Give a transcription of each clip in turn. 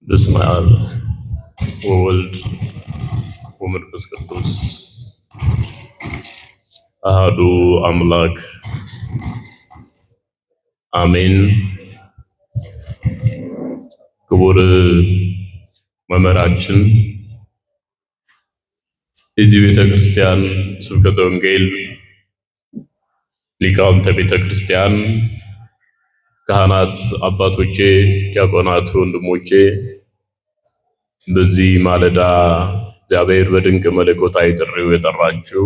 በስመ አብ ወወልድ ወመንፈስ ቅዱስ አሐዱ አምላክ አሜን። ክቡር መምህራችን የዚህ ቤተ ክርስቲያን ስብከተ ወንጌል ሊቃውንተ ቤተ ክርስቲያን፣ ካህናት አባቶቼ፣ ዲያቆናት ወንድሞቼ፣ በዚህ ማለዳ እግዚአብሔር በድንቅ መለኮታዊ ጥሪው የጠራችሁ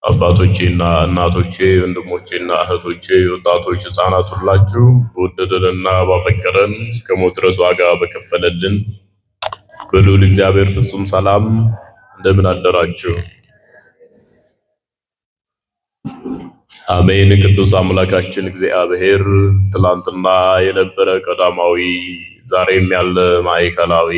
አባቶቼና እናቶቼ፣ ወንድሞቼና እህቶቼ፣ ወጣቶች፣ ሕፃናት ሁላችሁ በወደደንና ባፈቀረን እስከ ሞት ድረስ ዋጋ በከፈለልን በልዑል እግዚአብሔር ፍጹም ሰላም እንደምን አደራችሁ? አሜን። ቅዱስ አምላካችን እግዚአብሔር ትላንትና የነበረ ቀዳማዊ፣ ዛሬም ያለ ማዕከላዊ፣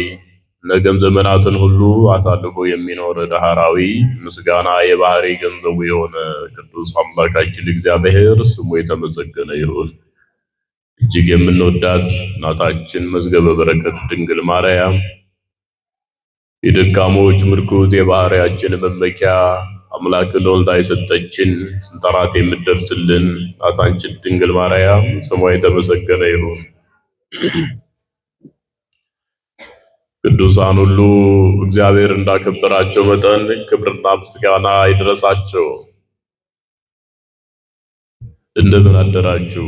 ነገም ዘመናትን ሁሉ አሳልፎ የሚኖር ዳህራዊ፣ ምስጋና የባህሪ ገንዘቡ የሆነ ቅዱስ አምላካችን እግዚአብሔር ስሙ የተመሰገነ ይሁን። እጅግ የምንወዳት እናታችን መዝገበ በረከት ድንግል ማርያም የደካሞች ምርኩዝ የባህሪያችን መመኪያ አምላክን ወልዳ የሰጠችን ስንጠራት የምትደርስልን እናታችን ድንግል ማርያም ስሟ የተመሰገነ ይሁን። ቅዱሳን ሁሉ እግዚአብሔር እንዳከበራቸው መጠን ክብርና ምስጋና ይድረሳቸው። እንደምን አደራችሁ?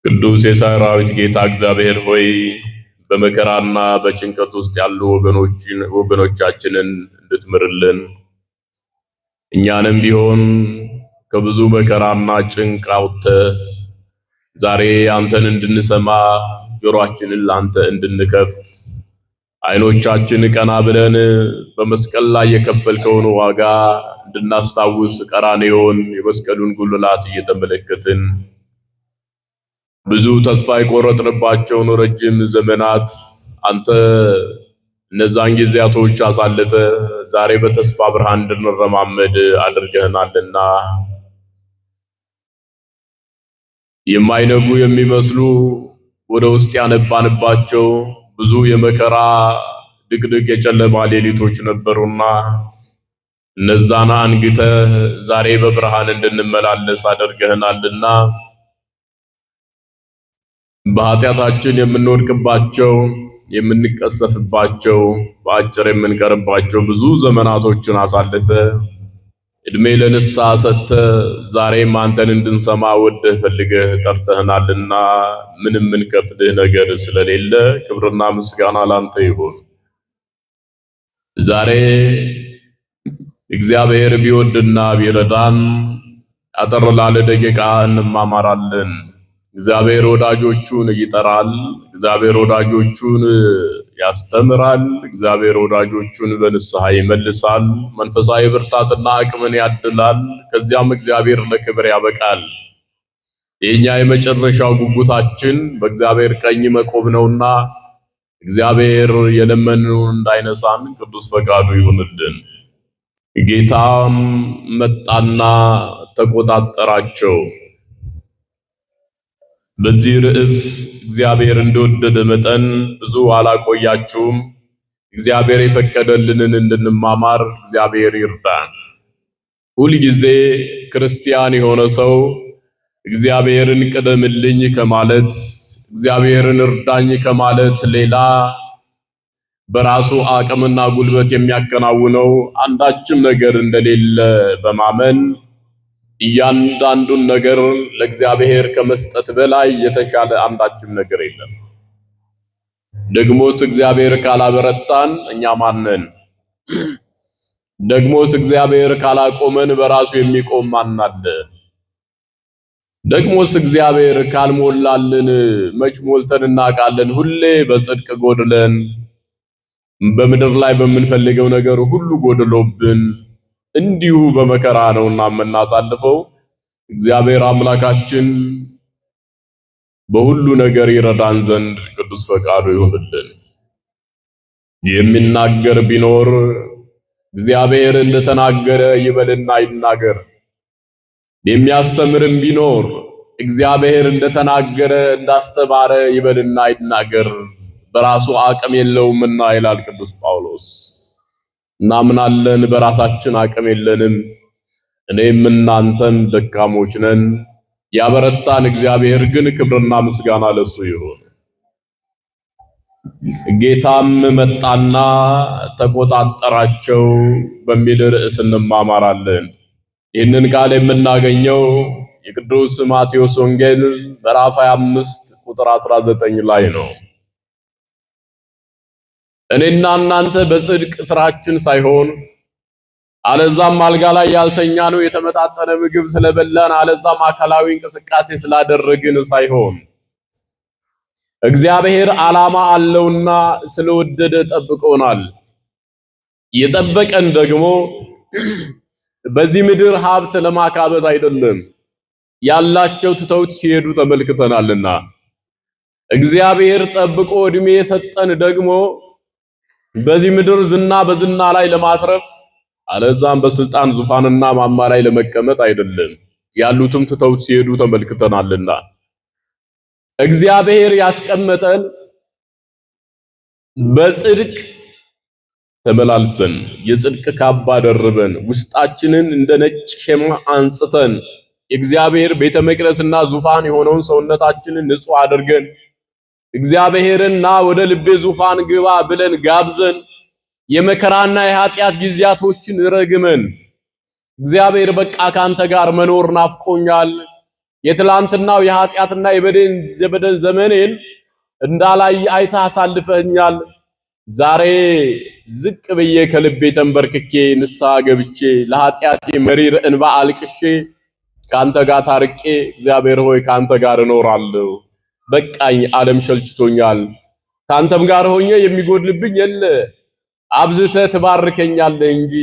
ቅዱስ የሰራዊት ጌታ እግዚአብሔር ሆይ በመከራና በጭንቀት ውስጥ ያሉ ወገኖቻችንን እንድትምርልን እኛንም ቢሆን ከብዙ መከራና ጭንቅ አውጥተህ ዛሬ አንተን እንድንሰማ ጆሮአችንን ላንተ እንድንከፍት ዓይኖቻችን ቀና ብለን በመስቀል ላይ የከፈልከውን ዋጋ እንድናስታውስ ቀራንዮን የመስቀሉን ጉልላት እየተመለከትን ብዙ ተስፋ የቆረጥንባቸውን ረጅም ዘመናት አንተ እነዛን ጊዜያቶች አሳልፈ ዛሬ በተስፋ ብርሃን እንድንረማመድ አድርገህናልና የማይነጉ የሚመስሉ ወደ ውስጥ ያነባንባቸው ብዙ የመከራ ድቅድቅ የጨለማ ሌሊቶች ነበሩና እነዛን አንግተህ ዛሬ በብርሃን እንድንመላለስ አድርገህናልና በኃጢአታችን የምንወድቅባቸው የምንቀሰፍባቸው በአጭር የምንቀርባቸው ብዙ ዘመናቶችን አሳልፈ እድሜ ለንስሐ ሰጥተህ ዛሬም አንተን እንድንሰማ ወደህ ፈልገህ ጠርተህናልና ምንም የምንከፍልህ ነገር ስለሌለ ክብርና ምስጋና ላንተ ይሁን። ዛሬ እግዚአብሔር ቢወድና ቢረዳን አጠር ላለ ደቂቃ እንማማራለን። እግዚአብሔር ወዳጆቹን ይጠራል። እግዚአብሔር ወዳጆቹን ያስተምራል። እግዚአብሔር ወዳጆቹን በንስሐ ይመልሳል። መንፈሳዊ ብርታትና አቅምን ያድላል። ከዚያም እግዚአብሔር ለክብር ያበቃል። የኛ የመጨረሻው ጉጉታችን በእግዚአብሔር ቀኝ መቆም ነውና እግዚአብሔር የለመኑን እንዳይነሳን ቅዱስ ፈቃዱ ይሁንልን። ጌታም መጣና ተቆጣጠራቸው። በዚህ ርዕስ እግዚአብሔር እንደወደደ መጠን ብዙ አላቆያችሁም። እግዚአብሔር የፈቀደልንን እንድንማማር እግዚአብሔር ይርዳን። ሁል ጊዜ ክርስቲያን የሆነ ሰው እግዚአብሔርን ቅደምልኝ ከማለት እግዚአብሔርን እርዳኝ ከማለት ሌላ በራሱ አቅምና ጉልበት የሚያከናውነው አንዳችም ነገር እንደሌለ በማመን እያንዳንዱን ነገር ለእግዚአብሔር ከመስጠት በላይ የተሻለ አንዳችም ነገር የለም። ደግሞስ እግዚአብሔር ካላበረታን እኛ ማንን? ደግሞስ እግዚአብሔር ካላቆመን በራሱ የሚቆም ማን አለ? ደግሞስ እግዚአብሔር ካልሞላልን መች ሞልተን እናውቃለን? ሁሌ በጽድቅ ጎድለን በምድር ላይ በምንፈልገው ነገር ሁሉ ጎድሎብን እንዲሁ በመከራ ነውና የምናሳልፈው። እግዚአብሔር አምላካችን በሁሉ ነገር ይረዳን ዘንድ ቅዱስ ፈቃዱ ይሁንልን። የሚናገር ቢኖር እግዚአብሔር እንደተናገረ ይበልና ይናገር። የሚያስተምርም ቢኖር እግዚአብሔር እንደተናገረ እንዳስተማረ ይበልና ይናገር፣ በራሱ አቅም የለውምና ይላል ቅዱስ ጳውሎስ። እናምናለን፣ በራሳችን አቅም የለንም። እኔም እናንተም ደካሞች ነን። ያበረታን እግዚአብሔር ግን ክብርና ምስጋና ለሱ ይሁን። ጌታም መጣና ተቆጣጠራቸው በሚል ርዕስ እንማማራለን። ይህንን ቃል የምናገኘው የቅዱስ ማቴዎስ ወንጌል ምዕራፍ 25 ቁጥር 19 ላይ ነው። እኔና እናንተ በጽድቅ ስራችን ሳይሆን አለዛም አልጋ ላይ ያልተኛ ነው የተመጣጠነ ምግብ ስለበላን አለዛም አካላዊ እንቅስቃሴ ስላደረግን ሳይሆን እግዚአብሔር ዓላማ አለውና ስለወደደ ጠብቆናል። የጠበቀን ደግሞ በዚህ ምድር ሀብት ለማካበት አይደለም፣ ያላቸው ትተውት ሲሄዱ ተመልክተናልና። እግዚአብሔር ጠብቆ እድሜ የሰጠን ደግሞ በዚህ ምድር ዝና በዝና ላይ ለማትረፍ አለዛም በስልጣን ዙፋንና ማማ ላይ ለመቀመጥ አይደለም፣ ያሉትም ትተውት ሲሄዱ ተመልክተናልና። እግዚአብሔር ያስቀመጠን በጽድቅ ተመላልሰን የጽድቅ ካባ ደርበን ውስጣችንን እንደ ነጭ ሸማ አንጽተን የእግዚአብሔር ቤተ መቅደስና ዙፋን የሆነውን ሰውነታችንን ንጹህ አድርገን እግዚአብሔርና ወደ ልቤ ዙፋን ግባ ብለን ጋብዘን የመከራና የኃጢአት ጊዜያቶችን ረግመን እግዚአብሔር በቃ ካንተ ጋር መኖር ናፍቆኛል፣ የትላንትናው የኃጢአትና የበደል ዘመኔን እንዳላይ አይተህ አሳልፈኛል፣ ዛሬ ዝቅ ብዬ ከልቤ ተንበርክኬ ንስሐ ገብቼ ለኃጢአቴ መሪር እንባ አልቅሼ ካንተ ጋር ታርቄ እግዚአብሔር ሆይ ካንተ ጋር እኖራለሁ፣ በቃኝ፣ ዓለም ሸልችቶኛል፣ ካንተም ጋር ሆኜ የሚጎድልብኝ የለ፣ አብዝተህ ትባርከኛለህ እንጂ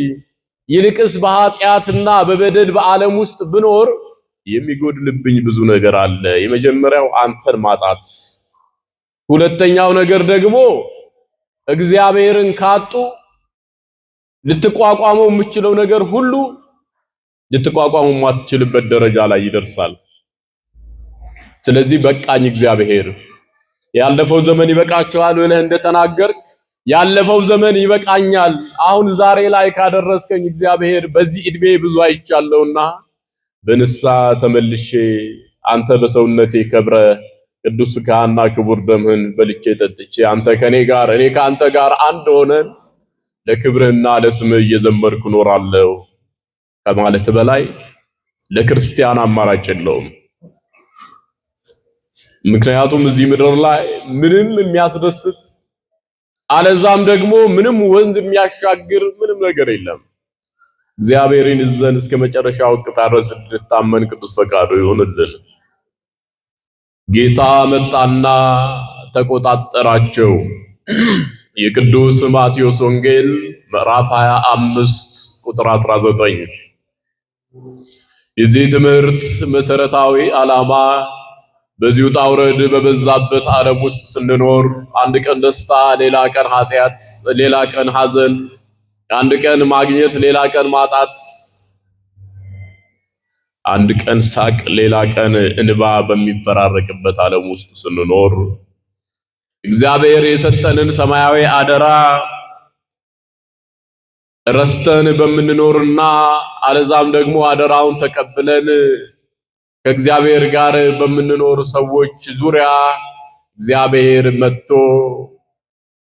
ይልቅስ በኃጢአትና በበደል በዓለም ውስጥ ብኖር የሚጎድልብኝ ብዙ ነገር አለ። የመጀመሪያው አንተን ማጣት፣ ሁለተኛው ነገር ደግሞ እግዚአብሔርን ካጡ ልትቋቋመው የምትችለው ነገር ሁሉ ልትቋቋመው የማትችልበት ደረጃ ላይ ይደርሳል። ስለዚህ በቃኝ እግዚአብሔር፣ ያለፈው ዘመን ይበቃቸዋል ብለህ እንደተናገርክ ያለፈው ዘመን ይበቃኛል፣ አሁን ዛሬ ላይ ካደረስከኝ እግዚአብሔር በዚህ እድሜ ብዙ አይቻለውና በንስሐ ተመልሼ አንተ በሰውነቴ ከብረ ቅዱስ ሥጋህና ክቡር ደምህን በልቼ ጠጥቼ አንተ ከኔ ጋር እኔ ከአንተ ጋር አንድ ሆነን ለክብርህና ለስምህ እየዘመርኩ እኖራለሁ ከማለት በላይ ለክርስቲያን አማራጭ የለውም። ምክንያቱም እዚህ ምድር ላይ ምንም የሚያስደስት አለዛም ደግሞ ምንም ወንዝ የሚያሻግር ምንም ነገር የለም። እግዚአብሔርን ይዘን እስከ መጨረሻው እቅታ ድረስ እንድታመን ቅዱስ ፈቃዱ ይሁንልን። ጌታ መጣና ተቆጣጠራቸው። የቅዱስ ማቴዎስ ወንጌል ምዕራፍ 25 ቁጥር 19። የዚህ ትምህርት መሰረታዊ ዓላማ በዚህ ውጣ ውረድ በበዛበት ዓለም ውስጥ ስንኖር አንድ ቀን ደስታ፣ ሌላ ቀን ኃጢአት፣ ሌላ ቀን ሐዘን፣ አንድ ቀን ማግኘት፣ ሌላ ቀን ማጣት፣ አንድ ቀን ሳቅ፣ ሌላ ቀን እንባ በሚፈራረቅበት ዓለም ውስጥ ስንኖር እግዚአብሔር የሰጠንን ሰማያዊ አደራ ረስተን በምንኖርና አለዛም ደግሞ አደራውን ተቀብለን ከእግዚአብሔር ጋር በምንኖር ሰዎች ዙሪያ እግዚአብሔር መጥቶ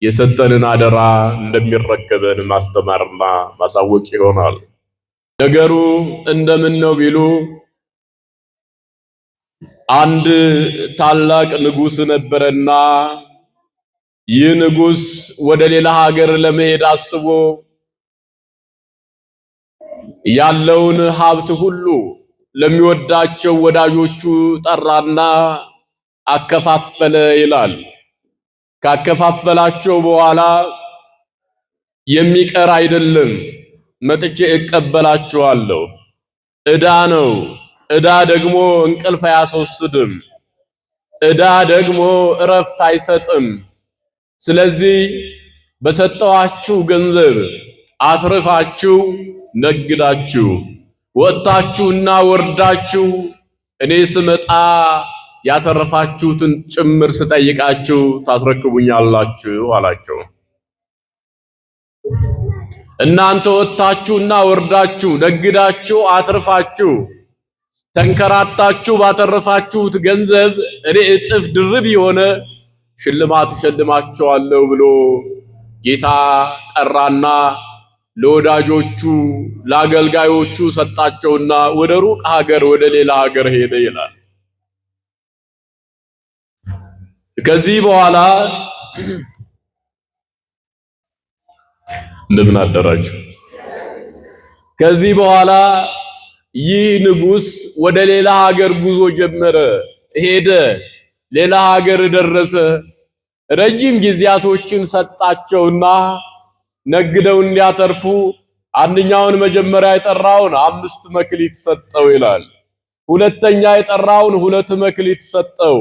የሰጠንን አደራ እንደሚረከበን ማስተማርና ማሳወቅ ይሆናል። ነገሩ እንደምን ነው ቢሉ አንድ ታላቅ ንጉሥ ነበረና ይህ ንጉሥ ወደ ሌላ ሀገር ለመሄድ አስቦ ያለውን ሀብት ሁሉ ለሚወዳቸው ወዳጆቹ ጠራና አከፋፈለ ይላል። ካከፋፈላቸው በኋላ የሚቀር አይደለም፣ መጥቼ እቀበላችኋለሁ፣ ዕዳ ነው፣ ዕዳ ደግሞ እንቅልፍ አያስወስድም፣ ዕዳ ደግሞ እረፍት አይሰጥም። ስለዚህ በሰጠዋችሁ ገንዘብ አትርፋችሁ ነግዳችሁ ወጣችሁና ወርዳችሁ እኔ ስመጣ ያተረፋችሁትን ጭምር ስጠይቃችሁ ታስረክቡኛላችሁ አላቸው። እናንተ ወጥታችሁና ወርዳችሁ ነግዳችሁ አትርፋችሁ ተንከራታችሁ ባተረፋችሁት ገንዘብ እኔ እጥፍ ድርብ የሆነ ሽልማት እሸልማችኋለሁ ብሎ ጌታ ጠራና ለወዳጆቹ ለአገልጋዮቹ ሰጣቸውና ወደ ሩቅ ሀገር ወደ ሌላ ሀገር ሄደ ይላል። ከዚህ በኋላ እንደምን አደራችሁ። ከዚህ በኋላ ይህ ንጉሥ ወደ ሌላ ሀገር ጉዞ ጀመረ፣ ሄደ፣ ሌላ ሀገር ደረሰ። ረጅም ጊዜያቶችን ሰጣቸውና ነግደው እንዲያተርፉ አንደኛውን መጀመሪያ የጠራውን 5 መክሊት ሰጠው ይላል። ሁለተኛ የጠራውን 2 መክሊት ሰጠው።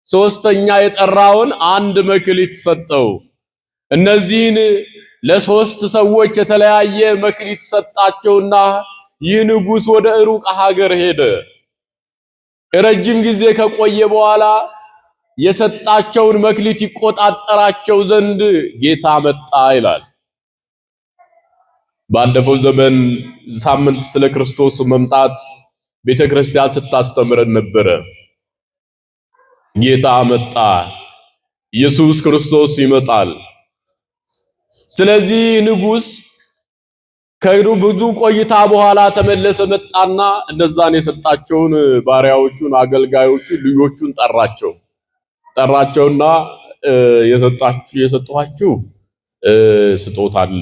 ሶስተኛ የጠራውን 1 መክሊት ሰጠው። እነዚህን ለ3 ሰዎች የተለያየ መክሊት ሰጣቸውና ይህ ንጉሥ ወደ ሩቅ ሀገር ሄደ። ረጅም ጊዜ ከቆየ በኋላ የሰጣቸውን መክሊት ይቆጣጠራቸው ዘንድ ጌታ መጣ ይላል። ባለፈው ዘመን ሳምንት ስለ ክርስቶስ መምጣት ቤተክርስቲያን ስታስተምረን ነበረ። ጌታ መጣ፣ ኢየሱስ ክርስቶስ ይመጣል። ስለዚህ ንጉሥ ብዙ ቆይታ በኋላ ተመለሰ፣ መጣና እነዛን የሰጣቸውን ባሪያዎቹን፣ አገልጋዮቹን፣ ልጆቹን ጠራቸውና የሰጣችሁ ስጦታ አለ፣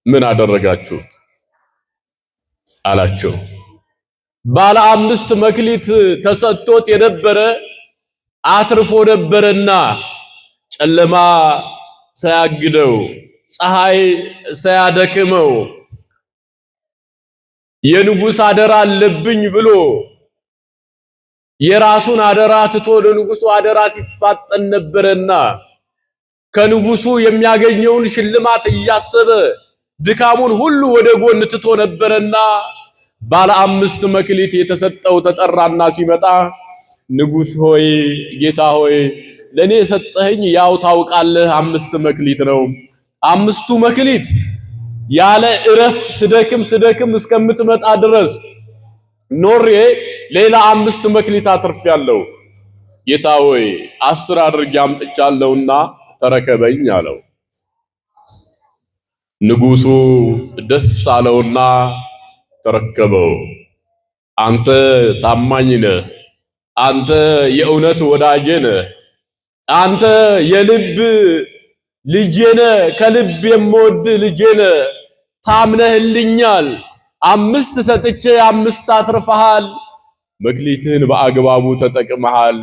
ምን አደረጋችሁ አላቸው። ባለ 5 መክሊት ተሰጥቶት የነበረ አትርፎ ነበረና ጨለማ ሳያግደው ፀሐይ ሳያደክመው የንጉሥ አደራ አለብኝ ብሎ የራሱን አደራ ትቶ ለንጉሡ አደራ ሲፋጠን ነበረና ከንጉሡ የሚያገኘውን ሽልማት እያሰበ ድካሙን ሁሉ ወደ ጎን ትቶ ነበረና ባለ 5 መክሊት የተሰጠው ተጠራና ሲመጣ ንጉሥ ሆይ፣ ጌታ ሆይ፣ ለኔ የሰጠኸኝ ያው ታውቃለህ 5 መክሊት ነው። 5ቱ መክሊት ያለ እረፍት ስደክም እስከምትመጣ ድረስ ኖሬ ሌላ 5 መክሊት አትርፌያለሁ። ጌታ ሆይ 10 አድርጌ አምጥቻለሁና ተረከበኝ አለው። ንጉሡ ደስ አለውና ተረከበው። አንተ ታማኝ ነህ፣ አንተ የእውነት ወዳጄ ነህ፣ አንተ የልብ ልጄ ነህ፣ ከልብ የምወድ ልጄ ነህ፣ ታምነህልኛል፣ 5 ሰጥቼ 5 አትርፈሃል፣ መክሊትህን በአግባቡ ተጠቅመሃል፣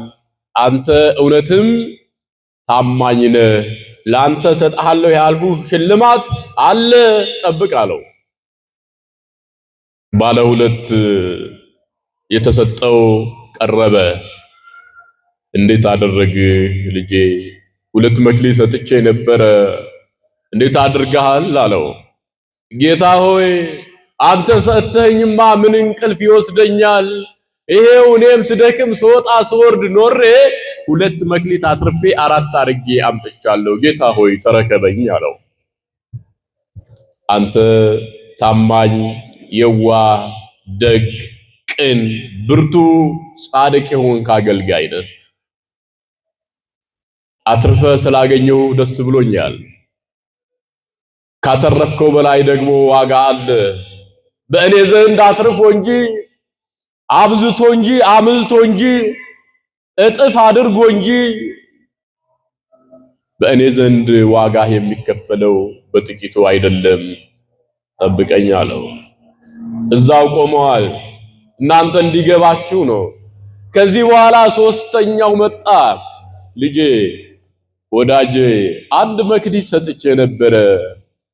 አንተ እውነትም ታማኝ ነህ፣ ለአንተ ሰጥሃለሁ ያልኩህ ሽልማት አለ፣ ጠብቅ አለው። ባለ 2 የተሰጠው ቀረበ። እንዴት አደረግህ ልጄ? 2 መክሊት ሰጥቼ ነበረ፣ እንዴት አድርገሃል አለው። ጌታ ሆይ አንተ ሰጥተኸኝማ ምን እንቅልፍ ይወስደኛል? ይሄው እኔም ስደክም ስወጣ ስወርድ ኖሬ 2 መክሊት አትርፌ 4 አድርጌ አምጥቻለሁ። ጌታ ሆይ ተረከበኝ አለው። አንተ ታማኝ፣ የዋህ፣ ደግ፣ ቅን፣ ብርቱ፣ ጻድቅ የሆንክ አገልጋይ ነህ። አትርፈ ስላገኘሁ ደስ ብሎኛል። ካተረፍከው በላይ ደግሞ ዋጋ አለ። በእኔ ዘንድ አትርፎ እንጂ አብዝቶ እንጂ አምልቶ እንጂ እጥፍ አድርጎ እንጂ በእኔ ዘንድ ዋጋ የሚከፈለው በጥቂቱ አይደለም። ጠብቀኝ አለው። እዛው ቆመዋል። እናንተ እንዲገባችሁ ነው። ከዚህ በኋላ 3ኛው መጣ። ልጄ፣ ወዳጄ 1 መክሊት ሰጥቼ ነበረ።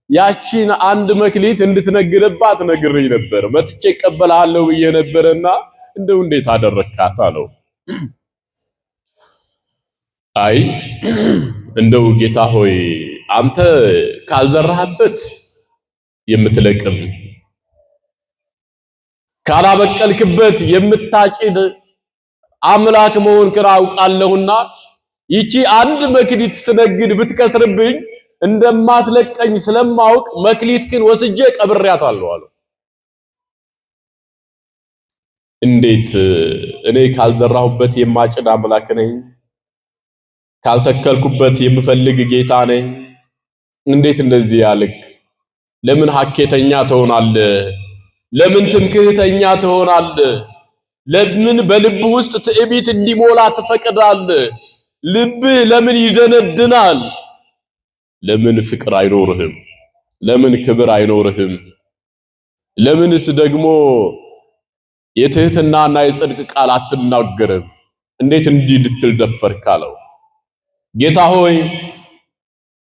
ያቺን 1 መክሊት እንድትነግድባት ነግሬኝ ነበር። መጥቼ እቀበልሃለሁ ብዬ ነበርና እንደው እንዴት አደረካት አለው። አይ እንደው ጌታ ሆይ አንተ ካልዘራህበት የምትለቅም ካላበቀልክበት የምታጭድ አምላክ መሆንክን አውቃለሁና ይቺ አንድ መክሊት ስነግድ ብትከስርብኝ እንደማትለቀኝ ስለማውቅ መክሊትክን ወስጄ ቀብሬያታለሁ አለው። እንዴት እኔ ካልዘራሁበት የማጭድ አምላክ ነኝ? ካልተከልኩበት የምፈልግ ጌታ ነኝ? እንዴት እንደዚህ ያልክ? ለምን ሐኬተኛ ትሆናለህ? ለምን ትምክህተኛ ትሆናለህ? ለምን በልብ ውስጥ ትዕቢት እንዲሞላ ትፈቅዳለህ? ልብህ ለምን ይደነድናል? ለምን ፍቅር አይኖርህም? ለምን ክብር አይኖርህም? ለምንስ ደግሞ የትህትናና የጽድቅ ቃል አትናገርም? እንዴት እንዲህ ልትል ደፈርክ አለው። ጌታ ሆይ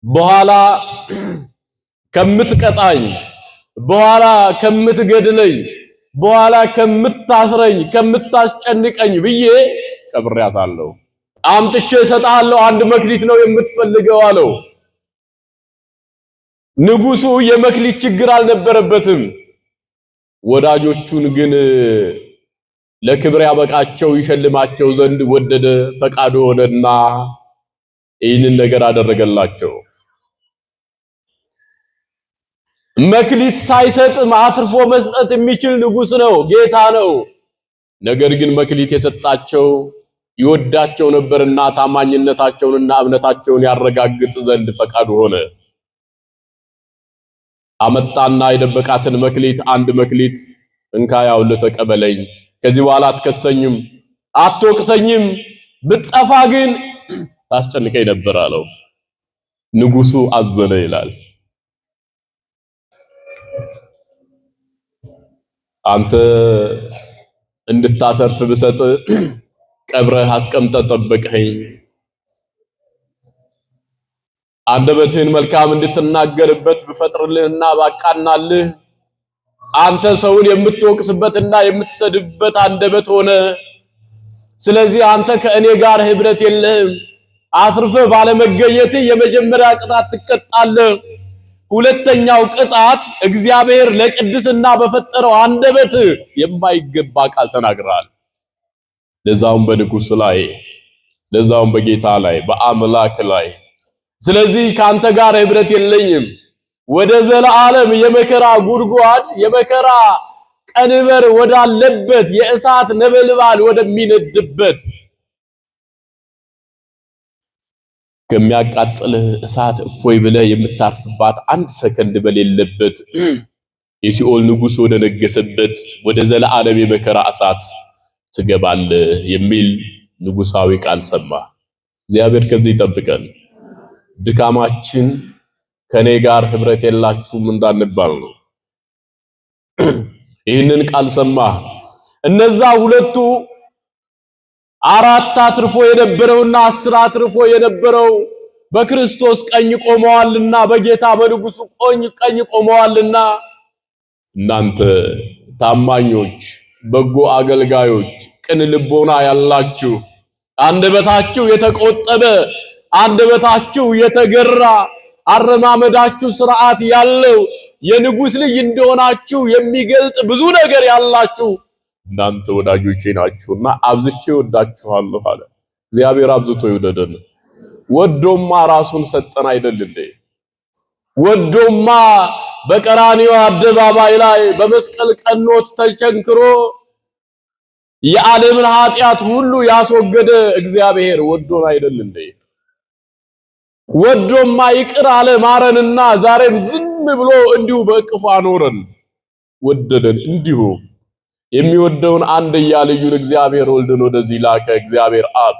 በኋላ ከምትቀጣኝ፣ በኋላ ከምትገድለኝ፣ በኋላ ከምታስረኝ፣ ከምታስጨንቀኝ ብዬ ቀብሬያታለሁ። አምጥቼ እሰጥሃለሁ፣ አንድ መክሊት ነው የምትፈልገው አለው። ንጉሱ የመክሊት ችግር አልነበረበትም። ወዳጆቹን ግን ለክብር ያበቃቸው ይሸልማቸው ዘንድ ወደደ፣ ፈቃዱ ሆነና ይህንን ነገር አደረገላቸው። መክሊት ሳይሰጥ አትርፎ መስጠት የሚችል ንጉስ ነው፣ ጌታ ነው። ነገር ግን መክሊት የሰጣቸው ይወዳቸው ነበርና ታማኝነታቸውንና እምነታቸውን ያረጋግጥ ዘንድ ፈቃዱ ሆነ። አመጣና የደበቃትን መክሊት አንድ መክሊት እንካ ያውልህ ተቀበለኝ፣ ከዚህ በኋላ አትከሰኝም፣ አትወቅሰኝም፣ ብጠፋ ግን ታስጨንቀኝ ነበር አለው። ንጉሱ አዘነ ይላል። አንተ እንድታተርፍ ብሰጥ ቀብረህ አስቀምጠህ ጠበቅኸኝ። አንደበትህን መልካም እንድትናገርበት ብፈጥርልህና ባቃናልህ አንተ ሰውን የምትወቅስበትና የምትሰድብበት አንደበት ሆነ። ስለዚህ አንተ ከእኔ ጋር ህብረት የለህም። አትርፈህ ባለመገኘትህ የመጀመሪያ ቅጣት ትቀጣለህ። ሁለተኛው ቅጣት እግዚአብሔር ለቅድስና በፈጠረው አንደበት የማይገባ ቃል ተናግረሃል። ለዛውም በንጉስ ላይ፣ ለዛውም በጌታ ላይ፣ በአምላክ ላይ። ስለዚህ ካንተ ጋር ህብረት የለኝም። ወደ ዘላለም የመከራ ጉድጓድ፣ የመከራ ቀንበር ወዳለበት፣ የእሳት ነበልባል ወደሚነድበት፣ ከሚያቃጥልህ እሳት እፎይ ብለህ የምታርፍባት አንድ ሰከንድ በሌለበት የሲኦል ንጉስ ወደ ነገሰበት ወደ ዘላለም የመከራ እሳት ትገባለህ የሚል ንጉሳዊ ቃል ሰማ። እግዚአብሔር ከዚህ ይጠብቀን። ድካማችን ከኔ ጋር ህብረት የላችሁም እንዳንባል ነው። ይህንን ቃል ሰማ። እነዛ ሁለቱ 4 አትርፎ የነበረውና 10 አትርፎ የነበረው በክርስቶስ ቀኝ ቆመዋልና፣ በጌታ በንጉሱ ቀኝ ቆመዋልና እናንተ ታማኞች፣ በጎ አገልጋዮች፣ ቅን ልቦና ያላችሁ፣ አንደበታችሁ የተቆጠበ፣ አንደበታችሁ የተገራ፣ አረማመዳችሁ ስርዓት ያለው የንጉስ ልጅ እንደሆናችሁ የሚገልጥ ብዙ ነገር ያላችሁ እናንተ ወዳጆቼ ናችሁና አብዝቼ ወዳችኋለሁ አለ። እግዚአብሔር አብዝቶ ይወደደን። ወዶማ ራሱን ሰጠን አይደል እንዴ? ወዶማ በቀራንዮ አደባባይ ላይ በመስቀል ቀኖት ተቸንክሮ የዓለምን ኃጢአት ሁሉ ያስወገደ እግዚአብሔር ወዶን አይደል እንዴ? ወዶማ ይቅር አለ ማረንና ዛሬም ዝም ብሎ እንዲሁ በእቅፉ አኖረን። ወደደን እንዲሁ የሚወደውን አንድያ ልጁን እግዚአብሔር ወልድን ወደዚህ ላከ። እግዚአብሔር አብ፣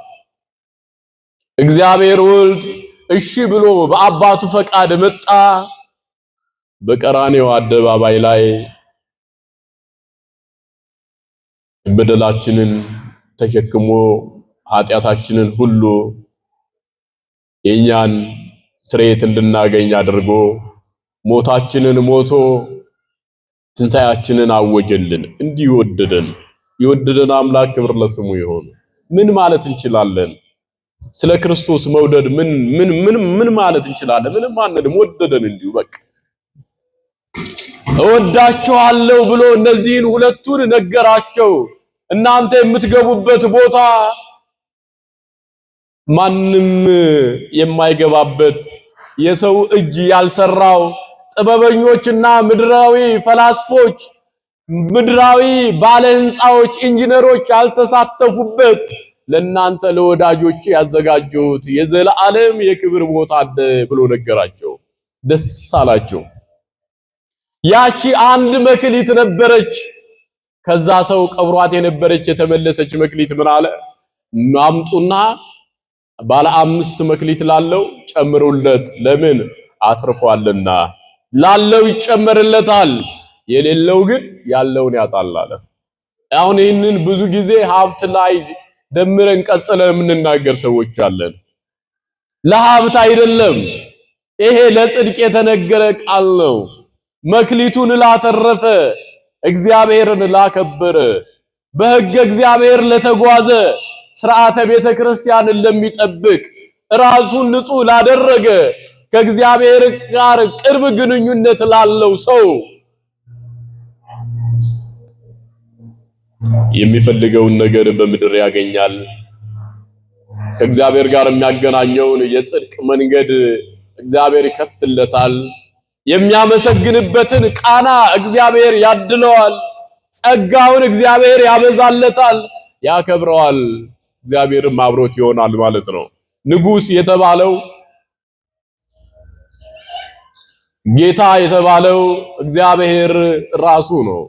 እግዚአብሔር ወልድ እሺ ብሎ በአባቱ ፈቃድ መጣ። በቀራንዮ አደባባይ ላይ በደላችንን ተሸክሞ ኃጢአታችንን ሁሉ የኛን ስርየት እንድናገኝ አድርጎ ሞታችንን ሞቶ ትንሣኤያችንን አወጀልን። እንዲህ የወደደን አምላክ ክብር ለስሙ ይሁን። ምን ማለት እንችላለን? ስለ ክርስቶስ መውደድ ምን ማለት እንችላለን? ምንም አንልም። ወደደን እንዲሁ በቃ። እወዳችኋለሁ ብሎ እነዚህን ሁለቱን ነገራቸው። እናንተ የምትገቡበት ቦታ ማንም የማይገባበት የሰው እጅ ያልሰራው ጥበበኞችና ምድራዊ ፈላስፎች ምድራዊ ባለ ህንፃዎች ኢንጂነሮች ያልተሳተፉበት ለናንተ ለወዳጆች ያዘጋጀሁት የዘላለም የክብር ቦታ አለ ብሎ ነገራቸው። ደስ አላቸው። ያቺ አንድ መክሊት ነበረች። ከዛ ሰው ቀብሯት የነበረች የተመለሰች መክሊት ምን አለ? አምጡና ባለ 5 መክሊት ላለው ጨምሩለት፣ ለምን አትርፏልና። ላለው ይጨመርለታል፣ የሌለው ግን ያለውን ያጣል አለ። አሁን ይህንን ብዙ ጊዜ ሀብት ላይ ደምረን ቀጽለን የምንናገር ሰዎች አለን። ለሀብት አይደለም፣ ይሄ ለጽድቅ የተነገረ ቃል ነው። መክሊቱን ላተረፈ፣ እግዚአብሔርን ላከበረ፣ በሕገ እግዚአብሔር ለተጓዘ፣ ሥርዓተ ቤተ ክርስቲያንን ለሚጠብቅ፣ ራሱን ንጹሕ ላደረገ፣ ከእግዚአብሔር ጋር ቅርብ ግንኙነት ላለው ሰው የሚፈልገውን ነገር በምድር ያገኛል። ከእግዚአብሔር ጋር የሚያገናኘውን የጽድቅ መንገድ እግዚአብሔር ይከፍትለታል። የሚያመሰግንበትን ቃና እግዚአብሔር ያድለዋል። ጸጋውን እግዚአብሔር ያበዛለታል፣ ያከብረዋል። እግዚአብሔርም አብሮት ይሆናል ማለት ነው። ንጉሥ የተባለው ጌታ የተባለው እግዚአብሔር ራሱ ነው።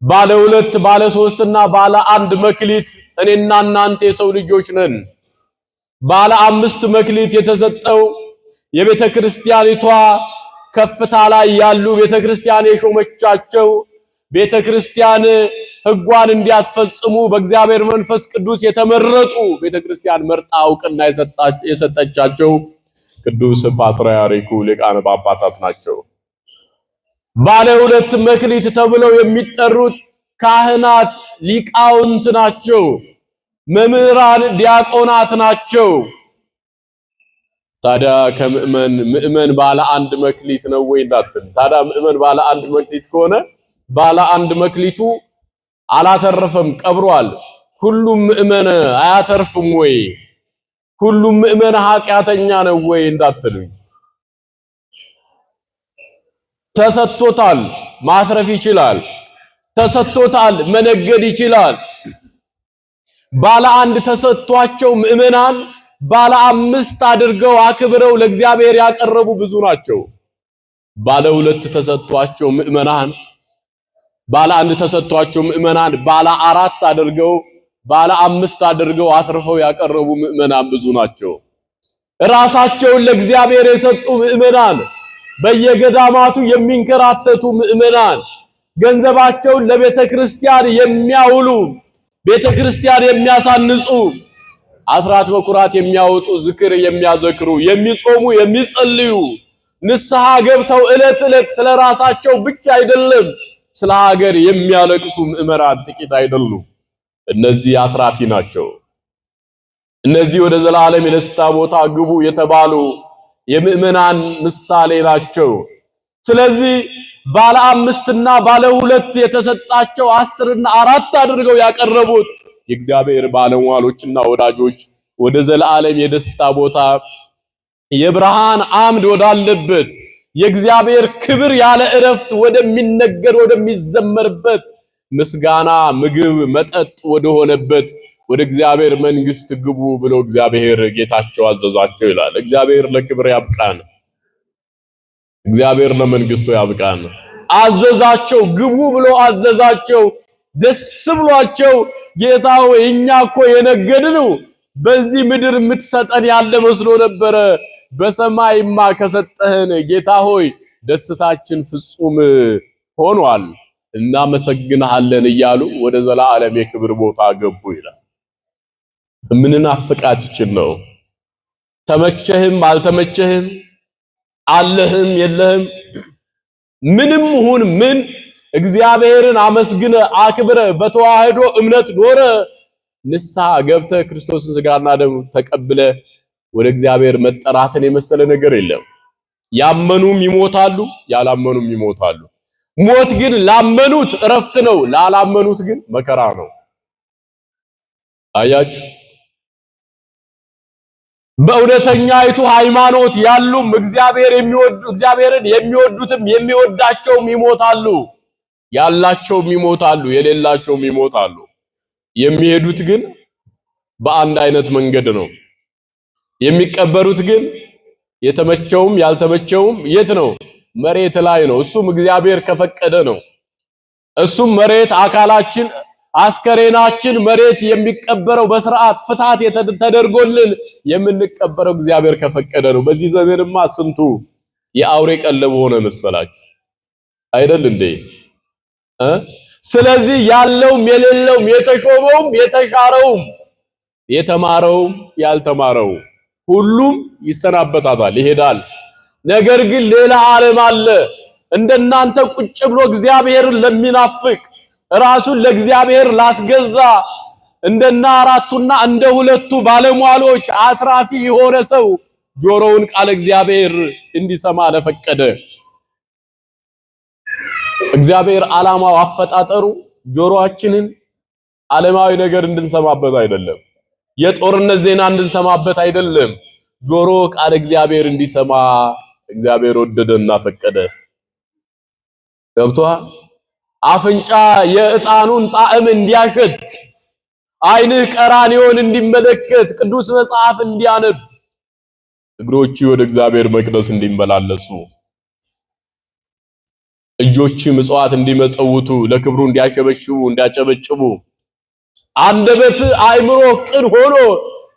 ባለ 2 ባለ 3 እና ባለ 1 መክሊት እኔና እናንተ የሰው ልጆች ነን። ባለ 5 መክሊት የተሰጠው የቤተ ክርስቲያኒቷ ከፍታ ላይ ያሉ ቤተ ክርስቲያን የሾመቻቸው ቤተ ክርስቲያን ሕጓን እንዲያስፈጽሙ በእግዚአብሔር መንፈስ ቅዱስ የተመረጡ ቤተ ክርስቲያን መርጣ እውቅና የሰጠቻቸው ቅዱስ ፓትርያርኩ ሊቃነ ጳጳሳት ናቸው። ባለ 2 መክሊት ተብለው የሚጠሩት ካህናት ሊቃውንት ናቸው። መምህራን ዲያቆናት ናቸው። ታዲያ ምእመን ባለ 1 መክሊት ነው ወይ እንዳትል፣ ታዲያ ምእመን ባለ 1 መክሊት ከሆነ ባለ 1 መክሊቱ አላተረፈም፣ ቀብሯል። ሁሉም ምእመን አያተርፍም ወይ? ሁሉም ምእመን ኃጢአተኛ ነው ወይ እንዳትሉኝ፣ ተሰጥቶታል፣ ማትረፍ ይችላል። ተሰጥቶታል፣ መነገድ ይችላል። ባለ 1 ተሰጥቷቸው ምእመናን ባለ 5 አድርገው አክብረው ለእግዚአብሔር ያቀረቡ ብዙ ናቸው። ባለ 2 ተሰጥቷቸው ምእመናን ባለ 1 ተሰጥቷቸው ምእመናን ባለ 4 አድርገው ባለ 5 አድርገው አትርፈው ያቀረቡ ምእመናን ብዙ ናቸው። ራሳቸውን ለእግዚአብሔር የሰጡ ምእመናን፣ በየገዳማቱ የሚንከራተቱ ምእመናን፣ ገንዘባቸውን ለቤተ ክርስቲያን የሚያውሉ፣ ቤተ ክርስቲያን የሚያሳንጹ፣ አስራት በኩራት የሚያወጡ፣ ዝክር የሚያዘክሩ፣ የሚጾሙ፣ የሚጸልዩ፣ ንስሐ ገብተው ዕለት ዕለት ስለራሳቸው ብቻ አይደለም ስለ ሀገር የሚያለቅሱ ምእመናን ጥቂት አይደሉም። እነዚህ አትራፊ ናቸው። እነዚህ ወደ ዘላለም የደስታ ቦታ ግቡ የተባሉ የምእመናን ምሳሌ ናቸው። ስለዚህ ባለ 5 እና ባለ 2 የተሰጣቸው 10 እና 4 አድርገው ያቀረቡት የእግዚአብሔር ባለሟሎችና ወዳጆች ወደ ዘላለም የደስታ ቦታ የብርሃን አምድ ወዳለበት የእግዚአብሔር ክብር ያለ እረፍት ወደሚነገር ወደሚዘመርበት ምስጋና ምግብ መጠጥ ወደሆነበት ወደ እግዚአብሔር መንግስት ግቡ ብሎ እግዚአብሔር ጌታቸው አዘዛቸው ይላል። እግዚአብሔር ለክብር ያብቃን። እግዚአብሔር ለመንግስቱ ያብቃን። አዘዛቸው፣ ግቡ ብሎ አዘዛቸው። ደስ ብሏቸው ጌታ ሆይ እኛ እኮ የነገድነው በዚህ ምድር የምትሰጠን ያለ መስሎ ነበረ፣ በሰማይማ ከሰጠህን ጌታ ሆይ ደስታችን ፍጹም ሆኗል፣ እናመሰግንሃለን እያሉ ወደ ዘላለም የክብር ቦታ ገቡ ይላል። ምንናፍቃት ይችል ነው። ተመቸህም አልተመቸህም፣ አለህም የለህም፣ ምንም ሁን ምን እግዚአብሔርን አመስግነ አክብረ በተዋህዶ እምነት ኖረ ንስሐ ገብተ ክርስቶስን ሥጋና ደም ተቀብለ ወደ እግዚአብሔር መጠራትን የመሰለ ነገር የለም። ያመኑም ይሞታሉ፣ ያላመኑም ይሞታሉ። ሞት ግን ላመኑት እረፍት ነው፣ ላላመኑት ግን መከራ ነው። አያችሁ በእውነተኛይቱ ሃይማኖት ያሉም እግዚአብሔርን የሚወዱትም የሚወዳቸውም ይሞታሉ። ያላቸውም ይሞታሉ፣ የሌላቸውም ይሞታሉ። የሚሄዱት ግን በአንድ አይነት መንገድ ነው። የሚቀበሩት ግን የተመቸውም ያልተመቸውም የት ነው? መሬት ላይ ነው። እሱም እግዚአብሔር ከፈቀደ ነው። እሱም መሬት አካላችን አስከሬናችን መሬት የሚቀበረው በስርዓት ፍታት ተደርጎልን የምንቀበረው እግዚአብሔር ከፈቀደ ነው። በዚህ ዘመንማ ስንቱ የአውሬ ቀለብ ሆነ መሰላችሁ አይደል እንዴ? ስለዚህ ያለውም የሌለውም የተሾመውም የተሻረውም የተማረውም ያልተማረው ሁሉም ይሰናበታታል፣ ይሄዳል። ነገር ግን ሌላ ዓለም አለ። እንደናንተ ቁጭ ብሎ እግዚአብሔርን ለሚናፍቅ ራሱን ለእግዚአብሔር ላስገዛ እንደና አራቱና እንደ ሁለቱ ባለሟሎች አትራፊ የሆነ ሰው ጆሮውን ቃል እግዚአብሔር እንዲሰማ ለፈቀደ እግዚአብሔር ዓላማው አፈጣጠሩ ጆሮአችንን ዓለማዊ ነገር እንድንሰማበት አይደለም፣ የጦርነት ዜና እንድንሰማበት አይደለም። ጆሮ ቃል እግዚአብሔር እንዲሰማ እግዚአብሔር ወደደና ፈቀደ። ገብቶሃል? አፍንጫ የዕጣኑን ጣዕም እንዲያሸት፣ ዓይንህ ቀራንዮን እንዲመለከት፣ ቅዱስ መጽሐፍ እንዲያነብ፣ እግሮች ወደ እግዚአብሔር መቅደስ እንዲመላለሱ፣ እጆች ምጽዋት እንዲመጸውቱ፣ ለክብሩ እንዲያሸበሽቡ እንዲያጨበጭቡ፣ አንደበት አእምሮ ቅን ሆኖ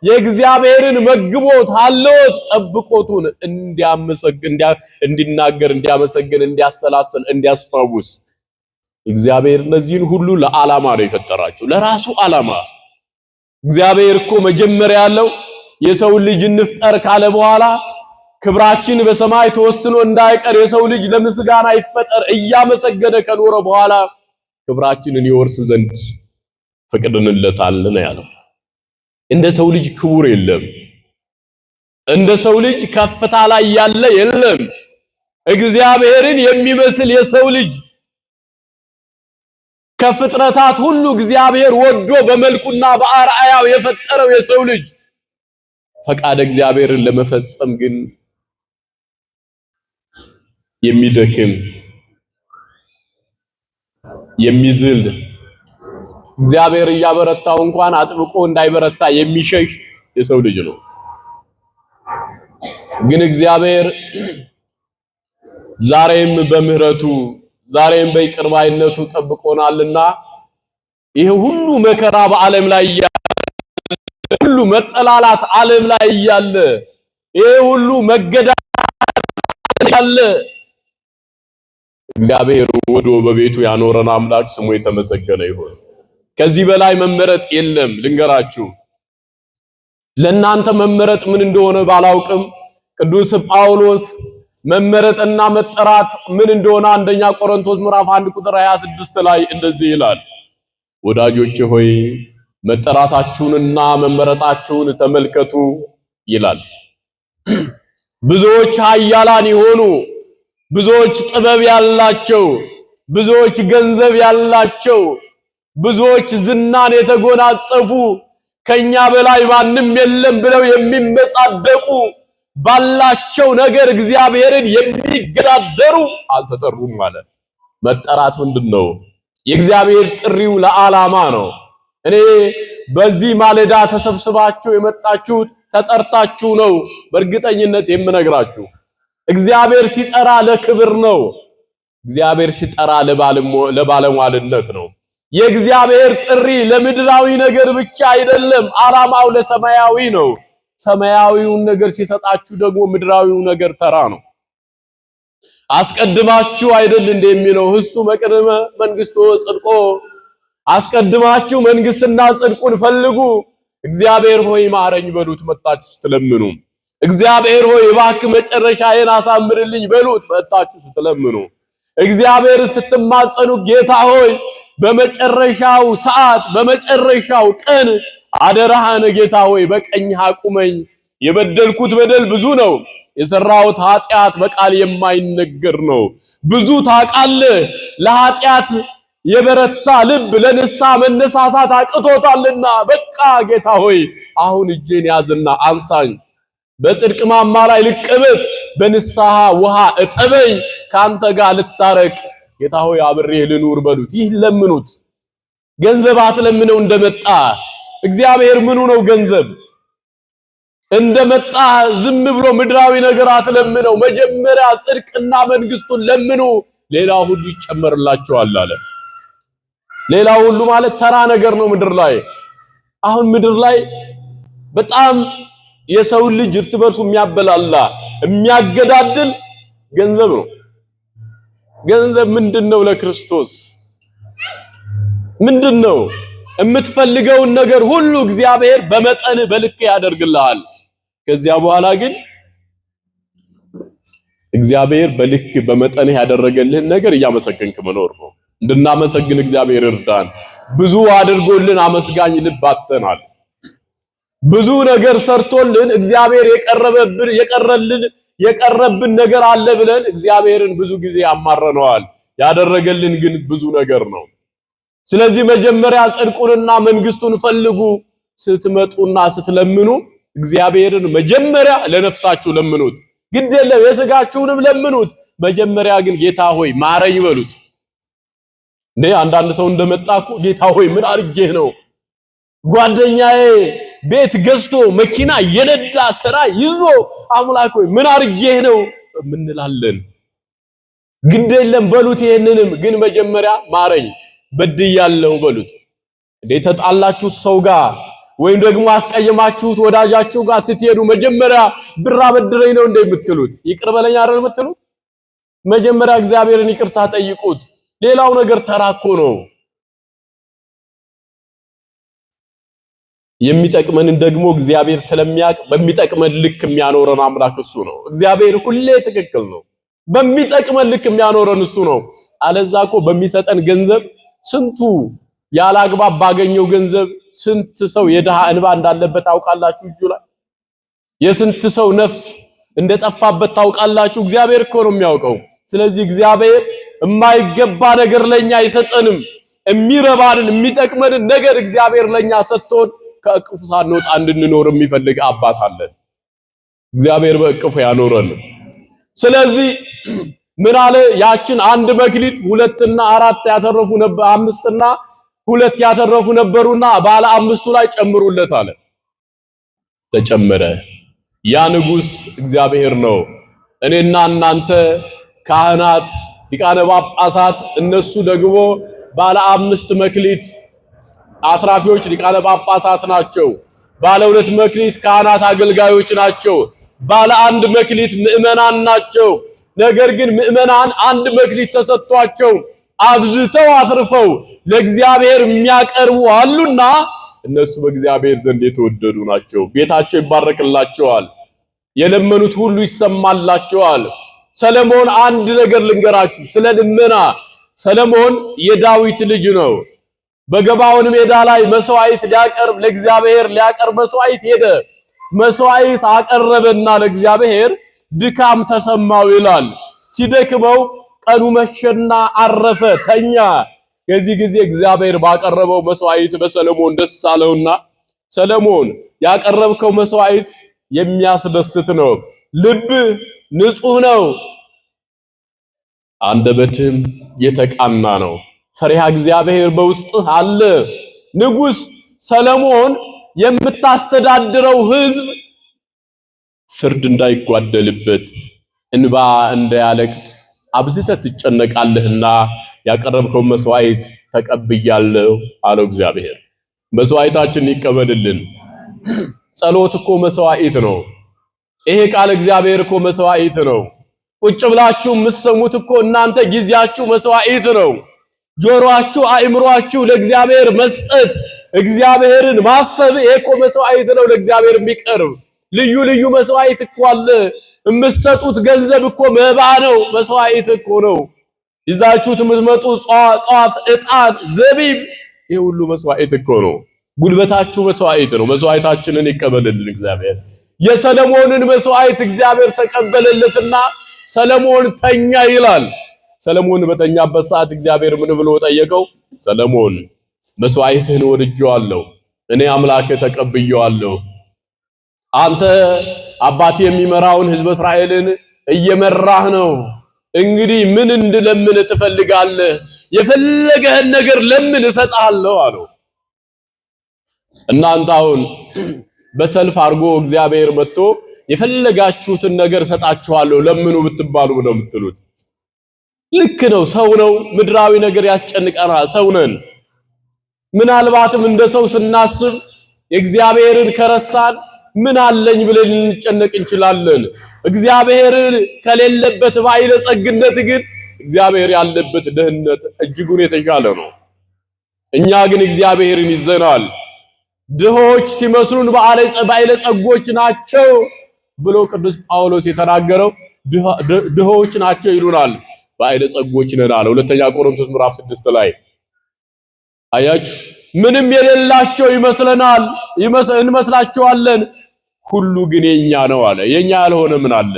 የእግዚአብሔርን መግቦት ሀልዎት ጠብቆቱን እንዲናገር እንዲያመሰግን እንዲያሰላስል እንዲያስታውስ እግዚአብሔር እነዚህን ሁሉ ለዓላማ ነው የፈጠራቸው፣ ለራሱ ዓላማ። እግዚአብሔር እኮ መጀመሪያ ያለው የሰው ልጅ እንፍጠር ካለ በኋላ ክብራችን በሰማይ ተወስኖ እንዳይቀር የሰው ልጅ ለምስጋና ይፈጠር እያመሰገነ ከኖረ በኋላ ክብራችንን ይወርስ ዘንድ ፈቅደንለታል ነው ያለው። እንደ ሰው ልጅ ክቡር የለም፣ እንደ ሰው ልጅ ከፍታ ላይ ያለ የለም። እግዚአብሔርን የሚመስል የሰው ልጅ ከፍጥረታት ሁሉ እግዚአብሔር ወዶ በመልኩና በአርአያው የፈጠረው የሰው ልጅ ፈቃደ እግዚአብሔርን ለመፈጸም ግን የሚደክም የሚዝል እግዚአብሔር እያበረታው እንኳን አጥብቆ እንዳይበረታ የሚሸሽ የሰው ልጅ ነው። ግን እግዚአብሔር ዛሬም በምህረቱ ዛሬም በይቅር ባይነቱ ጠብቆናልና ይሄ ሁሉ መከራ በዓለም ላይ ሁሉ መጠላላት ዓለም ላይ ያለ ይሄ ሁሉ መገዳደል ያለ እግዚአብሔር ወዶ በቤቱ ያኖረን አምላክ ስሙ የተመሰገነ ይሁን። ከዚህ በላይ መመረጥ የለም። ልንገራችሁ፣ ለእናንተ መመረጥ ምን እንደሆነ ባላውቅም ቅዱስ ጳውሎስ መመረጥና መጠራት ምን እንደሆነ አንደኛ ቆሮንቶስ ምዕራፍ 1 ቁጥር 26 ላይ እንደዚህ ይላል፣ ወዳጆቼ ሆይ መጠራታችሁንና መመረጣችሁን ተመልከቱ ይላል። ብዙዎች ኃያላን የሆኑ ብዙዎች ጥበብ ያላቸው ብዙዎች ገንዘብ ያላቸው ብዙዎች ዝናን የተጎናጸፉ ከኛ በላይ ማንም የለም ብለው የሚመጻደቁ ባላቸው ነገር እግዚአብሔርን የሚገዳደሩ አልተጠሩም ማለት። መጠራት ምንድነው? የእግዚአብሔር ጥሪው ለዓላማ ነው። እኔ በዚህ ማለዳ ተሰብስባችሁ የመጣችሁት ተጠርታችሁ ነው። በእርግጠኝነት የምነግራችሁ እግዚአብሔር ሲጠራ ለክብር ነው። እግዚአብሔር ሲጠራ ለባለሟልነት ነው። የእግዚአብሔር ጥሪ ለምድራዊ ነገር ብቻ አይደለም፣ ዓላማው ለሰማያዊ ነው። ሰማያዊውን ነገር ሲሰጣችሁ ደግሞ ምድራዊው ነገር ተራ ነው። አስቀድማችሁ አይደል እንደሚለው እሱ መቅደመ መንግስቶ ጽድቆ፣ አስቀድማችሁ መንግስትና ጽድቁን ፈልጉ፣ እግዚአብሔር ሆይ ማረኝ በሉት መጣችሁ ስትለምኑ፣ እግዚአብሔር ሆይ እባክህ መጨረሻዬን አሳምርልኝ በሉት መጣችሁ ስትለምኑ፣ እግዚአብሔር ስትማጸኑ ጌታ ሆይ በመጨረሻው ሰዓት በመጨረሻው ቀን አደራህን ጌታ ሆይ በቀኝህ አቁመኝ፣ የበደልኩት በደል ብዙ ነው፣ የሰራሁት ኃጢአት በቃል የማይነገር ነው። ብዙ ታውቃለህ፣ ለኃጢአት የበረታ ልብ ለንስሐ መነሳሳት አቅቶታልና በቃ ጌታ ሆይ አሁን እጄን ያዝና አንሳኝ፣ በጽድቅ ማማ ላይ ልቀመጥ፣ በንስሐ ውሃ እጠበኝ፣ ካንተ ጋር ልታረቅ ጌታ ሆይ አብሬህ ልኑር በሉት። ይህ ለምኑት። ገንዘብ አትለምነው እንደመጣ። እግዚአብሔር ምኑ ነው ገንዘብ? እንደመጣ ዝም ብሎ ምድራዊ ነገር አትለምነው። መጀመሪያ ጽድቅና መንግስቱን ለምኑ፣ ሌላው ሁሉ ይጨመርላችኋል አለ። ሌላው ሁሉ ማለት ተራ ነገር ነው ምድር ላይ። አሁን ምድር ላይ በጣም የሰው ልጅ እርስ በርሱ የሚያበላላ የሚያገዳድል ገንዘብ ነው። ገንዘብ ምንድነው? ለክርስቶስ ምንድነው? የምትፈልገውን ነገር ሁሉ እግዚአብሔር በመጠን በልክ ያደርግልሃል። ከዚያ በኋላ ግን እግዚአብሔር በልክ በመጠን ያደረገልህን ነገር እያመሰገንክ መኖር ነው። እንድናመሰግን እግዚአብሔር እርዳን። ብዙ አድርጎልን አመስጋኝ ልብ አጥተናል። ብዙ ነገር ሰርቶልን እግዚአብሔር የቀረብን ነገር አለ ብለን እግዚአብሔርን ብዙ ጊዜ አማረነዋል። ያደረገልን ግን ብዙ ነገር ነው። ስለዚህ መጀመሪያ ጽድቁንና መንግስቱን ፈልጉ። ስትመጡና ስትለምኑ እግዚአብሔርን መጀመሪያ ለነፍሳችሁ ለምኑት። ግድ የለም የሥጋችሁንም ለምኑት። መጀመሪያ ግን ጌታ ሆይ ማረኝ በሉት። አንዳንድ ሰው እንደመጣኩ ጌታ ሆይ ምን አድርጌህ ነው? ጓደኛዬ ቤት ገዝቶ መኪና የነዳ ስራ ይዞ አምላክ ሆይ ምን አድርጌህ ነው ምንላለን። ግድ የለም በሉት። ይሄንንም ግን መጀመሪያ ማረኝ በድያለሁ በሉት። ተጣላችሁት ሰው ጋር ወይም ደግሞ አስቀየማችሁት ወዳጃችሁ ጋር ስትሄዱ መጀመሪያ ብር አበድረኝ ነው እንደምትሉት? ይቅር በለኝ አይደል የምትሉት? መጀመሪያ እግዚአብሔርን ይቅርታ ጠይቁት። ሌላው ነገር ተራኮ ነው። የሚጠቅመንን ደግሞ እግዚአብሔር ስለሚያውቅ በሚጠቅመን ልክ የሚያኖረን አምላክ እሱ ነው። እግዚአብሔር ሁሌ ትክክል ነው። በሚጠቅመን ልክ የሚያኖረን እሱ ነው። አለዛ እኮ በሚሰጠን ገንዘብ ስንቱ ያላግባብ ባገኘው ገንዘብ ስንት ሰው የድሃ እንባ እንዳለበት ታውቃላችሁ? እጁ ላይ የስንት ሰው ነፍስ እንደጠፋበት ታውቃላችሁ? እግዚአብሔር እኮ ነው የሚያውቀው። ስለዚህ እግዚአብሔር የማይገባ ነገር ለኛ አይሰጠንም። የሚረባንን የሚጠቅመንን ነገር እግዚአብሔር ለኛ ሰጥቶን ከእቅፉ ሳንወጣ እንድንኖር የሚፈልግ አባት አለን። እግዚአብሔር በእቅፉ ያኖረን። ስለዚህ ምን አለ? ያችን አንድ መክሊት 2 እና 4 ያተረፉ ነበር፣ 5 እና 2 ያተረፉ ነበሩና ባለ 5ቱ ላይ ጨምሩለት አለ። ተጨመረ። ያ ንጉስ እግዚአብሔር ነው። እኔና እናንተ ካህናት፣ ሊቃነ ጳጳሳት፣ እነሱ ደግሞ ባለ 5 መክሊት አትራፊዎች ሊቃነ ጳጳሳት ናቸው። ባለ 2 መክሊት ካህናት አገልጋዮች ናቸው። ባለ 1 መክሊት ምእመናን ናቸው። ነገር ግን ምእመናን 1 መክሊት ተሰጥቷቸው አብዝተው አትርፈው ለእግዚአብሔር የሚያቀርቡ አሉና እነሱ በእግዚአብሔር ዘንድ የተወደዱ ናቸው። ቤታቸው ይባረክላቸዋል። የለመኑት ሁሉ ይሰማላቸዋል። ሰለሞን አንድ ነገር ልንገራችሁ ስለ ልመና። ሰለሞን የዳዊት ልጅ ነው። በገባዖን ሜዳ ላይ መስዋዕት ሊያቀርብ ለእግዚአብሔር ሊያቀርብ መስዋዕት ሄደ። መስዋዕት አቀረበና ለእግዚአብሔር ድካም ተሰማው ይላል። ሲደክመው ቀኑ መሸና አረፈ፣ ተኛ። ከዚህ ጊዜ እግዚአብሔር ባቀረበው መስዋዕት በሰለሞን ደስ አለውና ሰለሞን ያቀረብከው መስዋዕት የሚያስደስት ነው፣ ልብ ንጹህ ነው፣ አንደበትም የተቃና ነው፣ ፈሪሃ እግዚአብሔር በውስጥህ አለ። ንጉስ ሰለሞን የምታስተዳድረው ሕዝብ ፍርድ እንዳይጓደልበት እንባ እንዳያለቅስ አብዝተህ ትጨነቃለህና ያቀረብከው መስዋዕት ተቀብያለሁ አለው እግዚአብሔር። መስዋዕታችን ይቀበልልን። ጸሎት እኮ መስዋዕት ነው። ይሄ ቃል እግዚአብሔር እኮ መስዋዕት ነው። ቁጭ ብላችሁ የምትሰሙት እኮ እናንተ ጊዜያችሁ መስዋዕት ነው። ጆሮአችሁ፣ አእምሮአችሁ ለእግዚአብሔር መስጠት፣ እግዚአብሔርን ማሰብ ይሄ እኮ መስዋዕት ነው። ለእግዚአብሔር የሚቀርብ ልዩ ልዩ መስዋዕት እኮ አለ። የምትሰጡት ገንዘብ እኮ መባ ነው፣ መስዋዕት እኮ ነው። ይዛችሁት የምትመጡ ጧፍ፣ ዕጣን፣ ዘቢብ ይሄ ሁሉ መስዋዕት እኮ ነው። ጉልበታችሁ መስዋዕት ነው። መስዋዕታችንን ይቀበልልን እግዚአብሔር። የሰለሞንን መስዋዕት እግዚአብሔር ተቀበለለትና ሰለሞን ተኛ ይላል። ሰለሞን በተኛበት ሰዓት እግዚአብሔር ምን ብሎ ጠየቀው? ሰለሞን መስዋዕትህን ወድጄዋለሁ፣ እኔ አምላክ ተቀብዬዋለሁ። አንተ አባቴ የሚመራውን ሕዝበ እስራኤልን እየመራህ ነው። እንግዲህ ምን እንድለምን ትፈልጋለህ? የፈለገህን ነገር ለምን እሰጥሃለሁ አለው። እናንተ አሁን በሰልፍ አድርጎ እግዚአብሔር መጥቶ የፈለጋችሁትን ነገር እሰጣችኋለሁ ለምኑ ብትባሉ ነው የምትሉት? ልክ ነው። ሰው ነው። ምድራዊ ነገር ያስጨንቀናል። ሰው ነን። ምናልባትም እንደ ሰው ስናስብ እግዚአብሔርን ከረሳን ምን አለኝ ብለን ልንጨነቅ እንችላለን። እግዚአብሔር ከሌለበት ባለጸግነት ግን እግዚአብሔር ያለበት ድህነት እጅጉን የተሻለ ነው። እኛ ግን እግዚአብሔርን ይዘናል። ድሆች ሲመስሉን ባለጸጎች ናቸው ብሎ ቅዱስ ጳውሎስ የተናገረው ድሆች ናቸው ይሉናል፣ ባለጸጎች ነን አለ። ሁለተኛ ቆሮንቶስ ምዕራፍ 6 ላይ አያችሁ፣ ምንም የሌላቸው ይመስለናል እንመስላቸዋለን፣ ሁሉ ግን የኛ ነው አለ። የኛ ያልሆነ ምን አለ?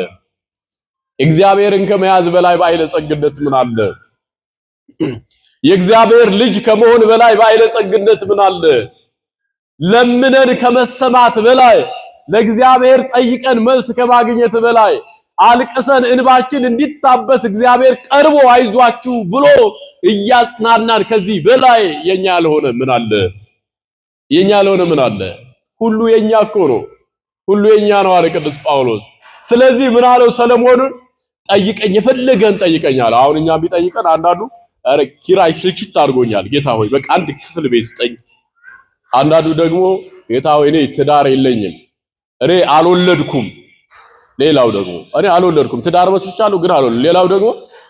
እግዚአብሔርን ከመያዝ በላይ ባለጸግነት ምን አለ? የእግዚአብሔር ልጅ ከመሆን በላይ ባለጸግነት ምን አለ? ለምነን ከመሰማት በላይ ለእግዚአብሔር ጠይቀን መልስ ከማግኘት በላይ አልቅሰን እንባችን እንዲታበስ እግዚአብሔር ቀርቦ አይዟችሁ ብሎ እያጽናናን ከዚህ በላይ የኛ ያልሆነ ምን አለ? የኛ ያልሆነ ምን አለ? ሁሉ የኛ እኮ ነው። ሁሉ የኛ ነው አለ ቅዱስ ጳውሎስ። ስለዚህ ምን አለው ሰለሞንን? ጠይቀኝ፣ የፈለገን ጠይቀኛል። አሁን እኛ ቢጠይቀን አንዳንዱ አረ ኪራይ ሽችት አድርጎኛል ጌታ ሆይ በቃ አንድ ክፍል ቤት ስጠኝ። አንዳንዱ ደግሞ ጌታ ሆይ እኔ ትዳር የለኝም፣ እኔ አልወለድኩም። ሌላው ደግሞ እኔ አልወለድኩም ትዳር መስርቻለሁ ግን አልወለድኩም። ሌላው ደግሞ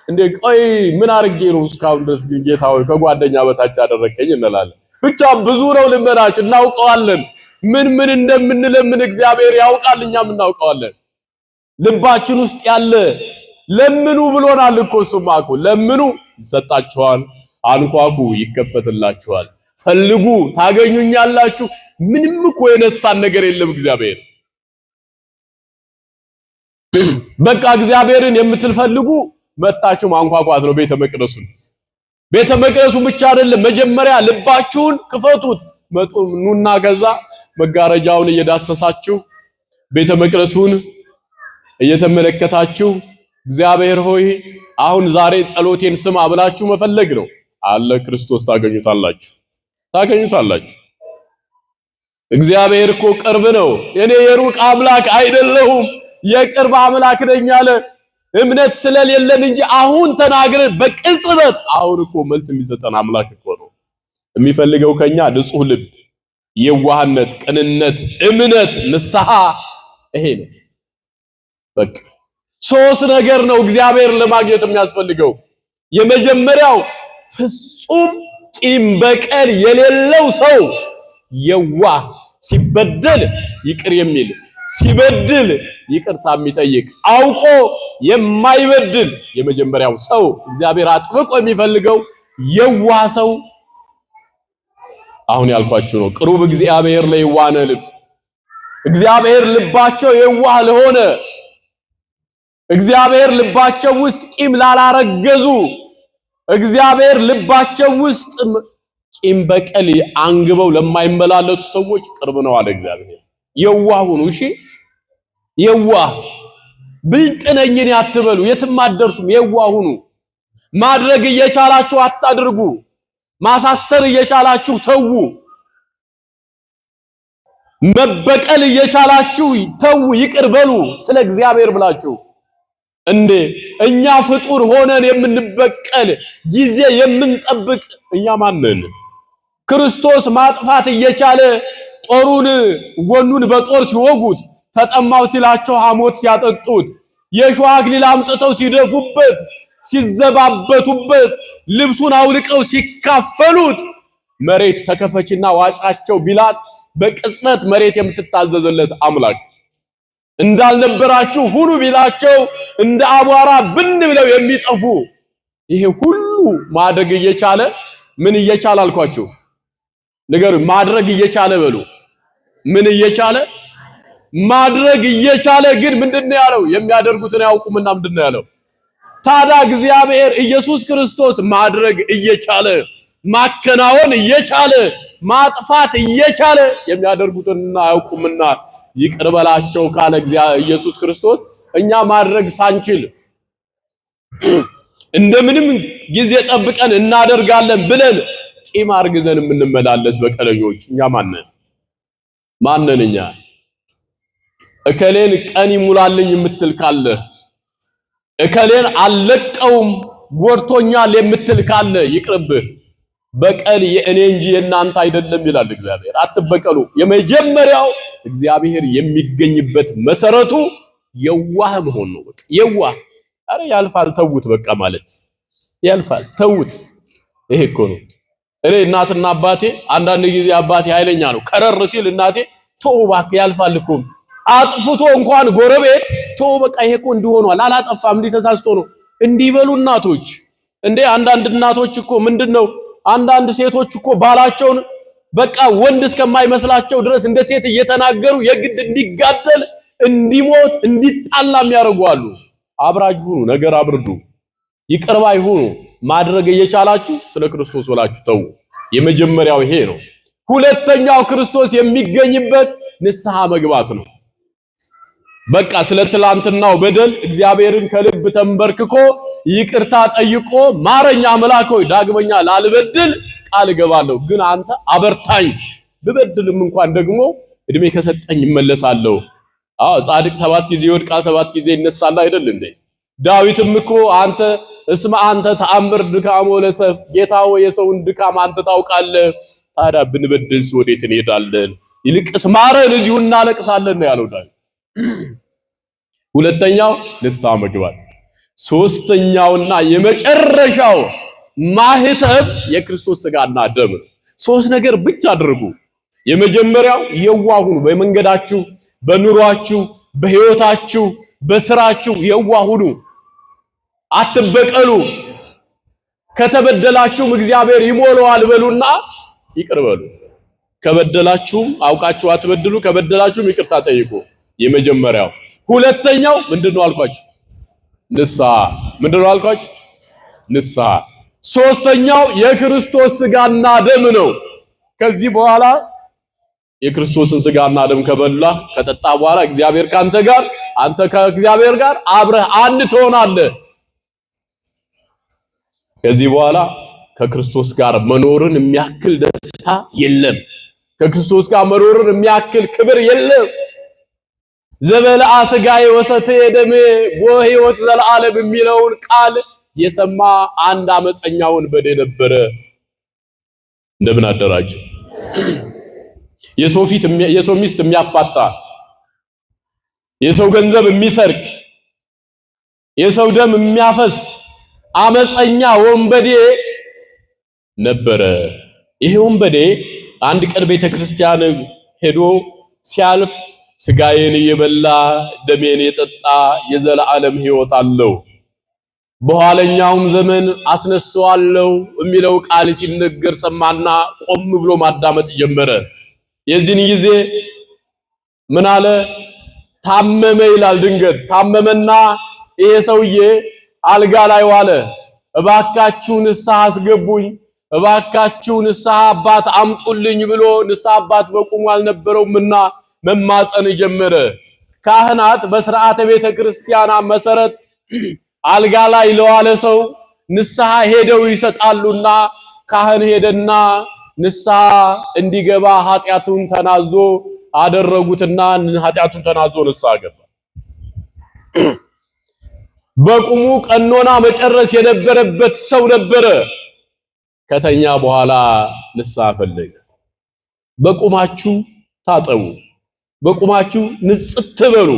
እንዴ ቆይ ምን አርጌ ነው እስካሁን ድረስ ጌታ ሆይ ከጓደኛ በታች አደረከኝ እንላለን። ብቻ ብዙ ነው ልመናችን፣ እናውቀዋለን። ምን እንደምንለምን እግዚአብሔር ያውቃል፣ እኛም እናውቀዋለን። ልባችን ውስጥ ያለ ለምኑ ብሎናል እኮ እሱማ እኮ ለምኑ ይሰጣችኋል፣ አንኳኩ ይከፈትላችኋል፣ ፈልጉ ታገኙኛላችሁ። ምንም እኮ የነሳን ነገር የለም እግዚአብሔር። በቃ እግዚአብሔርን የምትፈልጉ መጣችሁ ማንኳኳት ነው ቤተ መቅደሱን። ቤተ መቅደሱን ብቻ አይደለም መጀመሪያ ልባችሁን ክፈቱት። ኑና ከዛ መጋረጃውን እየዳሰሳችሁ ቤተ መቅደሱን እየተመለከታችሁ እግዚአብሔር ሆይ አሁን ዛሬ ጸሎቴን ስማ ብላችሁ መፈለግ ነው አለ። ክርስቶስ ታገኙታላችሁ። እግዚአብሔር እኮ ቅርብ ነው። እኔ የሩቅ አምላክ አይደለሁም የቅርብ አምላክ ነኝ አለ። እምነት ስለሌለን እንጂ አሁን ተናግረን በቅጽበት አሁን እኮ መልስ የሚሰጠን አምላክ እኮ ነው። የሚፈልገው ከኛ ንጹህ ልብ፣ የዋህነት፣ ቅንነት፣ እምነት፣ ንስሐ ይሄ ነው። በቃ ሶስት ነገር ነው እግዚአብሔር ለማግኘት የሚያስፈልገው። የመጀመሪያው ፍጹም ቂም በቀል የሌለው ሰው፣ የዋህ ሲበደል ይቅር የሚል ሲበድል ይቅርታ የሚጠይቅ አውቆ የማይበድል የመጀመሪያው ሰው እግዚአብሔር አጥብቆ የሚፈልገው የዋህ ሰው አሁን ያልኳችሁ ነው። ቅሩብ እግዚአብሔር ለየዋነ ልብ፣ እግዚአብሔር ልባቸው የዋህ ለሆነ፣ እግዚአብሔር ልባቸው ውስጥ ቂም ላላረገዙ፣ እግዚአብሔር ልባቸው ውስጥ ቂም በቀል አንግበው ለማይመላለሱ ሰዎች ቅርብ ነው አለ እግዚአብሔር። የዋህ ሁኑ። እሺ የዋህ ብልጥ ነኝ አትበሉ፣ የትም አትደርሱም። የዋህ ሁኑ። ማድረግ እየቻላችሁ አታድርጉ። ማሳሰር እየቻላችሁ ተዉ። መበቀል እየቻላችሁ ተዉ፣ ይቅር በሉ ስለ እግዚአብሔር ብላችሁ። እንዴ እኛ ፍጡር ሆነን የምንበቀል ጊዜ የምንጠብቅ እኛ ማንን? ክርስቶስ ማጥፋት እየቻለ ጦሩን ጎኑን በጦር ሲወጉት፣ ተጠማው ሲላቸው ሐሞት ሲያጠጡት፣ የሾህ አክሊል አምጥተው ሲደፉበት፣ ሲዘባበቱበት፣ ልብሱን አውልቀው ሲካፈሉት፣ መሬት ተከፈችና ዋጫቸው ቢላት በቅጽበት መሬት የምትታዘዝለት አምላክ እንዳልነበራችሁ ሁሉ ቢላቸው እንደ አቧራ ብን ብለው የሚጠፉ ይሄ ሁሉ ማድረግ እየቻለ ምን እየቻለ አልኳችሁ? ነገሩ ማድረግ እየቻለ በሉ። ምን እየቻለ? ማድረግ እየቻለ ግን ምንድነው ያለው? የሚያደርጉትን ያውቁምና ምንድነው ያለው? ታዲያ እግዚአብሔር ኢየሱስ ክርስቶስ ማድረግ እየቻለ ማከናወን እየቻለ ማጥፋት እየቻለ የሚያደርጉትና አያውቁምና ይቅር በላቸው ካለ ኢየሱስ ክርስቶስ እኛ ማድረግ ሳንችል እንደምንም ጊዜ ጠብቀን እናደርጋለን ብለን ቂም አርግዘን የምንመላለስ በቀለኞች እኛ ማነን እኛ? እከሌን ቀን ይሙላልኝ የምትል ካለ እከሌን አልለቀውም ጎርቶኛል የምትል ካለ ይቅርብህ። በቀል የእኔ እንጂ የእናንተ አይደለም ይላል እግዚአብሔር። አትበቀሉ። የመጀመሪያው እግዚአብሔር የሚገኝበት መሰረቱ የዋህ መሆን ነው። በቃ የዋህ አረ ያልፋል ተውት በቃ ማለት ያልፋል ተውት። ይሄ እኮ ነው። እኔ እናትና አባቴ አንዳንድ ጊዜ አባቴ ኃይለኛ ነው። ከረር ሲል እናቴ ተው እባክህ ያልፋል እኮ አጥፍቶ እንኳን ጎረቤት ተው በቃ ይሄ እኮ እንዲሆኗል አላጠፋም እንዲህ ተሳስቶ ነው እንዲበሉ እናቶች። እንዴ አንዳንድ እናቶች እኮ ምንድነው አንዳንድ ሴቶች እኮ ባላቸውን በቃ ወንድ እስከማይመስላቸው ድረስ እንደ ሴት እየተናገሩ የግድ እንዲጋደል እንዲሞት እንዲጣላ የሚያደርጉ አሉ። አብራጅ ሁኑ፣ ነገር አብርዱ፣ ይቅርባይ ሁኑ። ማድረግ እየቻላችሁ ስለ ክርስቶስ ወላችሁ ተው። የመጀመሪያው ይሄ ነው። ሁለተኛው ክርስቶስ የሚገኝበት ንስሐ መግባት ነው። በቃ ስለ ትላንትናው በደል እግዚአብሔርን ከልብ ተንበርክኮ ይቅርታ ጠይቆ ማረኛ አምላክ ሆይ ዳግመኛ ላልበድል ቃል እገባለሁ፣ ግን አንተ አበርታኝ፣ ብበድልም እንኳን ደግሞ እድሜ ከሰጠኝ እመለሳለሁ። አዎ ጻድቅ 7 ጊዜ ይወድቃል 7 ጊዜ ይነሳል አይደል እንዴ? ዳዊትም እኮ እስመ አንተ ተአምር ድካሞ ለሰብ፣ ጌታ ሆይ የሰውን ድካም አንተ ታውቃለህ፣ ታዲያ ብንበድልስ ወዴት እንሄዳለን? ይልቅስ ማረን እዚሁ እናለቅሳለን ነው ያለው ዳዊት። ሁለተኛው ንስሐ መግባት። ሶስተኛውና የመጨረሻው ማህተብ የክርስቶስ ሥጋና ደም ነው። ሶስት ነገር ብቻ አድርጉ። የመጀመሪያው የዋህ ሁኑ። በመንገዳችሁ፣ በኑሯችሁ፣ በህይወታችሁ፣ በስራችሁ የዋህ ሁኑ። አትበቀሉ። ከተበደላችሁም እግዚአብሔር ይሞላዋል በሉና ይቅር በሉ። ከበደላችሁም አውቃችሁ አትበድሉ፣ ከበደላችሁም ይቅርታ ጠይቁ። የመጀመሪያው። ሁለተኛው ምንድነው አልኳችሁ? ንስሐ። ምንድነው አልኳችሁ? ንስሐ። ሶስተኛው የክርስቶስ ሥጋና ደም ነው። ከዚህ በኋላ የክርስቶስን ሥጋና ደም ከበላ ከጠጣ በኋላ እግዚአብሔር ካንተ ጋር፣ አንተ ከእግዚአብሔር ጋር አብረህ አንድ ትሆናለህ። ከዚህ በኋላ ከክርስቶስ ጋር መኖርን የሚያክል ደስታ የለም። ከክርስቶስ ጋር መኖርን የሚያክል ክብር የለም። ዘበለዐ ሥጋዬ ወሰተየ ደሜ ወሕይወት ዘለዓለም የሚለውን ቃል የሰማ አንድ አመፀኛ ወንበዴ ነበረ። እንደምን አደራችሁ? የሰው ሚስት የሚያፋታ፣ የሰው ገንዘብ የሚሰርቅ፣ የሰው ደም የሚያፈስ አመፀኛ ወንበዴ ነበረ። ይሄ ወንበዴ አንድ ቀን ቤተክርስቲያን ሄዶ ሲያልፍ ሥጋዬን እየበላ ደሜን የጠጣ የዘላለም ሕይወት አለው፣ በኋለኛውም ዘመን አስነሳዋለሁ የሚለው ቃል ሲነገር ሰማና ቆም ብሎ ማዳመጥ ጀመረ። የዚህን ጊዜ ምን አለ? ታመመ ይላል። ድንገት ታመመና ይሄ ሰውዬ አልጋ ላይ ዋለ። እባካችሁ ንስሐ አስገቡኝ፣ እባካችሁ ንስሐ አባት አምጡልኝ ብሎ ንስሐ አባት በቁሙ አልነበረውምና መማፀን ጀመረ። ካህናት በሥርዓተ ቤተ ክርስቲያን መሰረት አልጋ ላይ ለዋለ ሰው ንስሐ ሄደው ይሰጣሉና ካህን ሄደና ንስሐ እንዲገባ ኃጢአቱን ተናዞ አደረጉትና ኃጢአቱን ተናዞ ንስሐ ገባ። በቁሙ ቀኖና መጨረስ የነበረበት ሰው ነበረ። ከተኛ በኋላ ንስሐ ፈለገ። በቁማችሁ ታጠቡ፣ በቁማችሁ ንጽት በሉ፣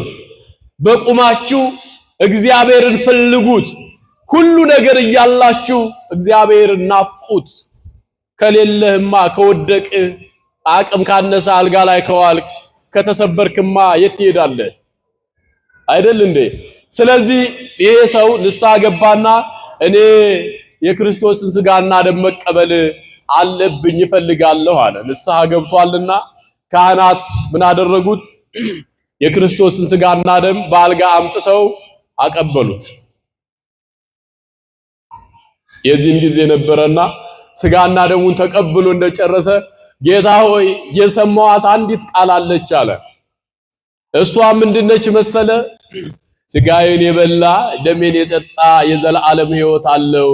በቁማችሁ እግዚአብሔርን ፈልጉት። ሁሉ ነገር እያላችሁ እግዚአብሔርን ናፍቁት። ከሌለህማ ከወደቅህ አቅም ካነሰ አልጋ ላይ ከዋልክ ከተሰበርክማ የት ትሄዳለህ? አይደል እንዴ? ስለዚህ ይሄ ሰው ንስሐ ገባና እኔ የክርስቶስን ሥጋና ደም መቀበል አለብኝ እፈልጋለሁ አለ። ንስሐ ገብቷልና ካህናት ምን አደረጉት? የክርስቶስን ሥጋና ደም በአልጋ አምጥተው አቀበሉት። የዚህን ጊዜ ነበረና ስጋና ደሙን ተቀብሎ እንደጨረሰ ጌታ ሆይ የሰማዋት አንዲት ቃል አለች አለ። እሷ ምንድነች መሰለ? ስጋዬን የበላ ደሜን የጠጣ የዘላለም ሕይወት አለው፣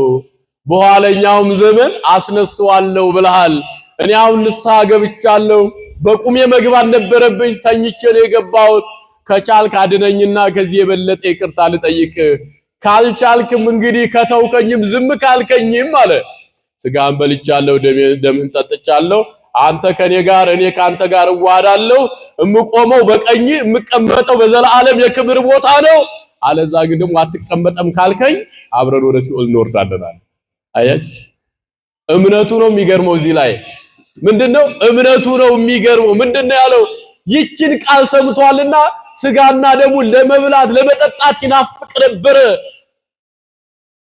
በኋለኛውም ዘመን አስነሳዋለሁ ብለሃል። እኔ አሁን ንስሐ ገብቻለሁ። በቁሜ መግባት ነበረብኝ፣ ተኝቼ ነው የገባሁት። ከቻልክ አድነኝና ከዚህ የበለጠ ይቅርታ ልጠይቅ፣ ካልቻልክም እንግዲህ ከተውከኝም ዝም ካልከኝም አለ ስጋን በልቻለሁ ደምን ጠጥቻለሁ፣ አንተ ከኔ ጋር እኔ ካንተ ጋር እዋሃዳለሁ፣ እምቆመው በቀኝ እምቀመጠው በዘላለም የክብር ቦታ ነው። አለዛ ግን ደግሞ አትቀመጠም ካልከኝ አብረን ወደ ሲኦል እንወርዳለን። አያች እምነቱ ነው የሚገርመው። እዚህ ላይ ምንድነው እምነቱ ነው የሚገርመው። ምንድነው ያለው? ይችን ቃል ሰምቷልና ስጋና ደሙን ለመብላት ለመጠጣት ይናፍቅ ነበር።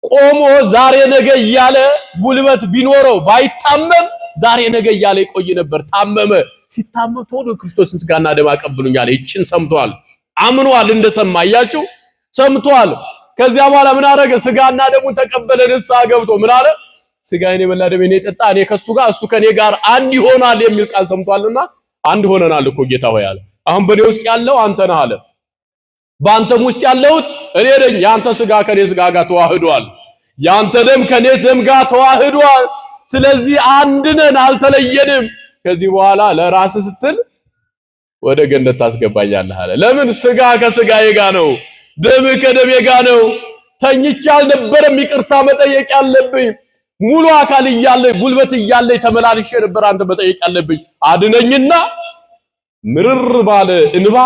ቆሞ ዛሬ ነገ እያለ ጉልበት ቢኖረው ባይታመም ዛሬ ነገ እያለ ይቆይ ነበር። ታመመ። ሲታመም ቶሎ ክርስቶስን ስጋና ደም አቀብሉኛል። ይችን ሰምቷል፣ አምኗል። እንደሰማ አያችሁ፣ ሰምቷል። ከዚያ በኋላ ምን አደረገ? ስጋና ደሙን ተቀበለ። ንስሐ ገብቶ ምን አለ? ስጋዬን የበላ ደሜን የጠጣ እኔ ከሱ ጋር እሱ ከኔ ጋር አንድ ይሆናል የሚል ቃል ሰምቷልና አንድ ሆነናል እኮ ጌታ ሆይ አለ። አሁን በኔ ውስጥ ያለው አንተ ነህ አለ። በአንተም ውስጥ ያለሁት እኔ ነኝ። ያንተ ስጋ ከኔ ስጋ ጋር ተዋህዷል፣ ያንተ ደም ከኔ ደም ጋር ተዋህዷል። ስለዚህ አንድ ነን፣ አልተለየንም። ከዚህ በኋላ ለራስ ስትል ወደ ገነት ታስገባኛለህ አለ። ለምን? ስጋ ከስጋዬ ጋር ነው፣ ደም ከደሜ ጋር ነው። ተኝቼ አልነበረም ይቅርታ መጠየቅ ያለብኝ። ሙሉ አካል እያለ ጉልበት እያለ ተመላልሼ ነበር አንተ መጠየቅ ያለብኝ። አድነኝና ምርር ባለ እንባ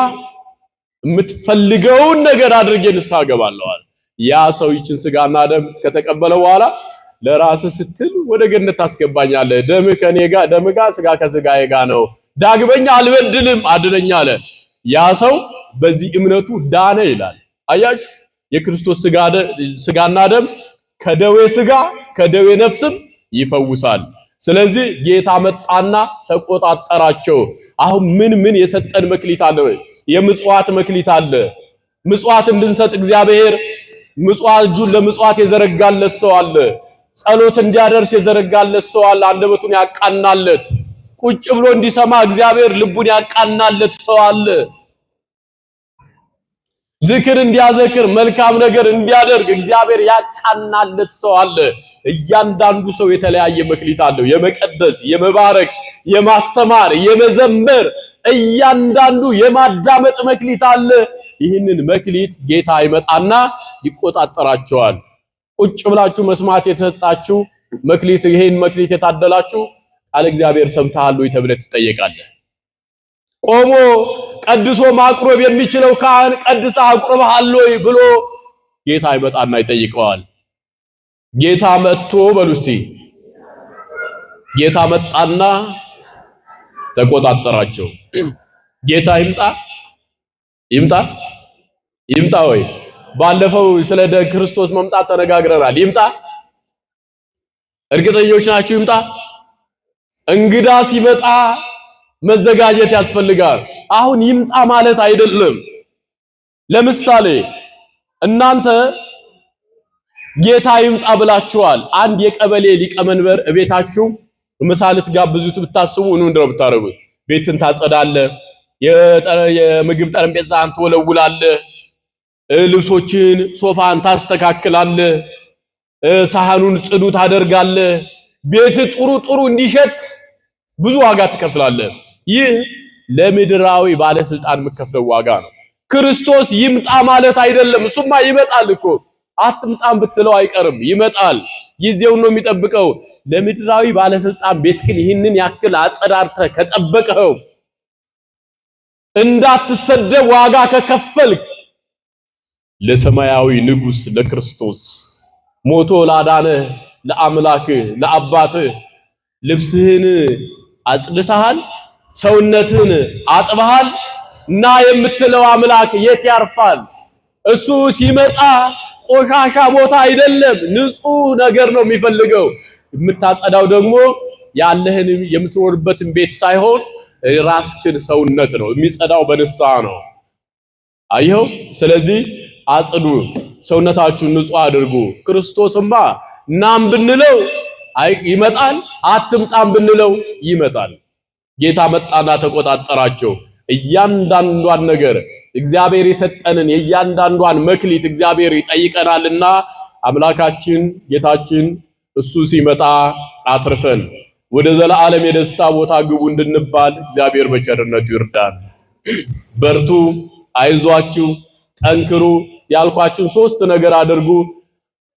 የምትፈልገውን ነገር አድርጌ ንስሐ ገባለሁ አለ። ያ ሰው ይችን ስጋና ደም ከተቀበለ በኋላ ለራስ ስትል ወደ ገነት ታስገባኛለህ፣ ደም ከኔ ጋር ደም ጋር ስጋ ከስጋዬ ጋር ነው፣ ዳግመኛ አልበድልም፣ አድነኝ አለ። ያ ሰው በዚህ እምነቱ ዳነ ይላል። አያችሁ፣ የክርስቶስ ስጋና ደም ከደዌ ስጋ ከደዌ ነፍስም ይፈውሳል። ስለዚህ ጌታ መጣና ተቆጣጠራቸው። አሁን ምን የሰጠን መክሊት አለ? የምጽዋት መክሊት አለ። ምጽዋት እንድንሰጥ እግዚአብሔር ምጽዋት እጁን ለምጽዋት የዘረጋለት ሰው አለ። ጸሎት እንዲያደርስ የዘረጋለት ሰው አለ። አንደበቱን ያቃናለት ቁጭ ብሎ እንዲሰማ እግዚአብሔር ልቡን ያቃናለት ሰው አለ። ዝክር እንዲያዘክር መልካም ነገር እንዲያደርግ እግዚአብሔር ያቃናለት ሰው አለ። እያንዳንዱ ሰው የተለያየ መክሊት አለው። የመቀደስ፣ የመባረክ፣ የማስተማር፣ የመዘመር እያንዳንዱ የማዳመጥ መክሊት አለ። ይህንን መክሊት ጌታ ይመጣና ይቆጣጠራቸዋል። ቁጭ ብላችሁ መስማት የተሰጣችሁ መክሊት፣ ይሄን መክሊት የታደላችሁ ቃል እግዚአብሔር ሰምተሃል ወይ ተብለህ ትጠየቃለህ። ቆሞ ቀድሶ ማቅረብ የሚችለው ካህን ቀድሳ አቅርበሃል ወይ ብሎ ጌታ ይመጣና ይጠይቀዋል። ጌታ መጥቶ በሉስቲ ጌታ መጣና ተቆጣጠራቸው። ጌታ ይምጣ ወይ? ባለፈው ስለ ክርስቶስ መምጣት ተነጋግረናል። ይምጣ? እርግጠኞች ናችሁ? ይምጣ? እንግዳ ሲመጣ መዘጋጀት ያስፈልጋል። አሁን ይምጣ ማለት አይደለም። ለምሳሌ እናንተ ጌታ ይምጣ ብላችኋል። አንድ የቀበሌ ሊቀመንበር እቤታችሁ ምሳ ልትጋብዙት ብታስቡ እንደው ብታረጉት ቤትን ታጸዳለህ፣ የምግብ ጠረጴዛን ትወለውላለህ፣ ልብሶችን ሶፋን ታስተካክላለህ፣ ሳህኑን ጽዱ ታደርጋለህ። ቤት ጥሩ እንዲሸት ብዙ ዋጋ ትከፍላለህ። ይህ ለምድራዊ ባለስልጣን የምከፍለው ዋጋ ነው። ክርስቶስ ይምጣ ማለት አይደለም። እሱማ ይመጣል እኮ አትምጣም ብትለው አይቀርም፣ ይመጣል። ጊዜውን ነው የሚጠብቀው። ለምድራዊ ባለስልጣን ቤትክን ይህንን ያክል አጸዳርተህ ከጠበቀው፣ እንዳትሰደብ ዋጋ ከከፈልክ፣ ለሰማያዊ ንጉስ ለክርስቶስ ሞቶ ላዳነህ ለአምላክህ ለአባትህ ልብስህን አጽድተሃል፣ ሰውነትህን አጥበሃል እና የምትለው አምላክ የት ያርፋል? እሱ ሲመጣ ቆሻሻ ቦታ አይደለም፣ ንጹህ ነገር ነው የሚፈልገው። የምታጸዳው ደግሞ ያለህን የምትኖርበትን ቤት ሳይሆን ራስህን ሰውነት ነው። የሚጸዳው በንስሐ ነው። አየው። ስለዚህ አጽዱ፣ ሰውነታችሁን ንጹህ አድርጉ። ክርስቶስማ ናም ብንለው ይመጣል። አትምጣም ብንለው ይመጣል። ጌታ መጣና ተቆጣጠራቸው። እያንዳንዷን ነገር እግዚአብሔር የሰጠንን የእያንዳንዷን መክሊት እግዚአብሔር ይጠይቀናልና አምላካችን ጌታችን እሱ ሲመጣ አትርፈን ወደ ዘላለም የደስታ ቦታ ግቡ እንድንባል እግዚአብሔር በቸርነቱ ይርዳን። በርቱ፣ አይዟችሁ፣ ጠንክሩ ያልኳችሁን 3 ነገር አድርጉ።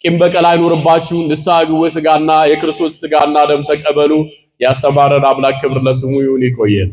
ቂም በቀል አይኑርባችሁ። ንስሐ ግቡ፣ ስጋና የክርስቶስ ስጋና ደም ተቀበሉ። ያስተማረን አምላክ ክብር ለስሙ ይሁን። ይቆየን።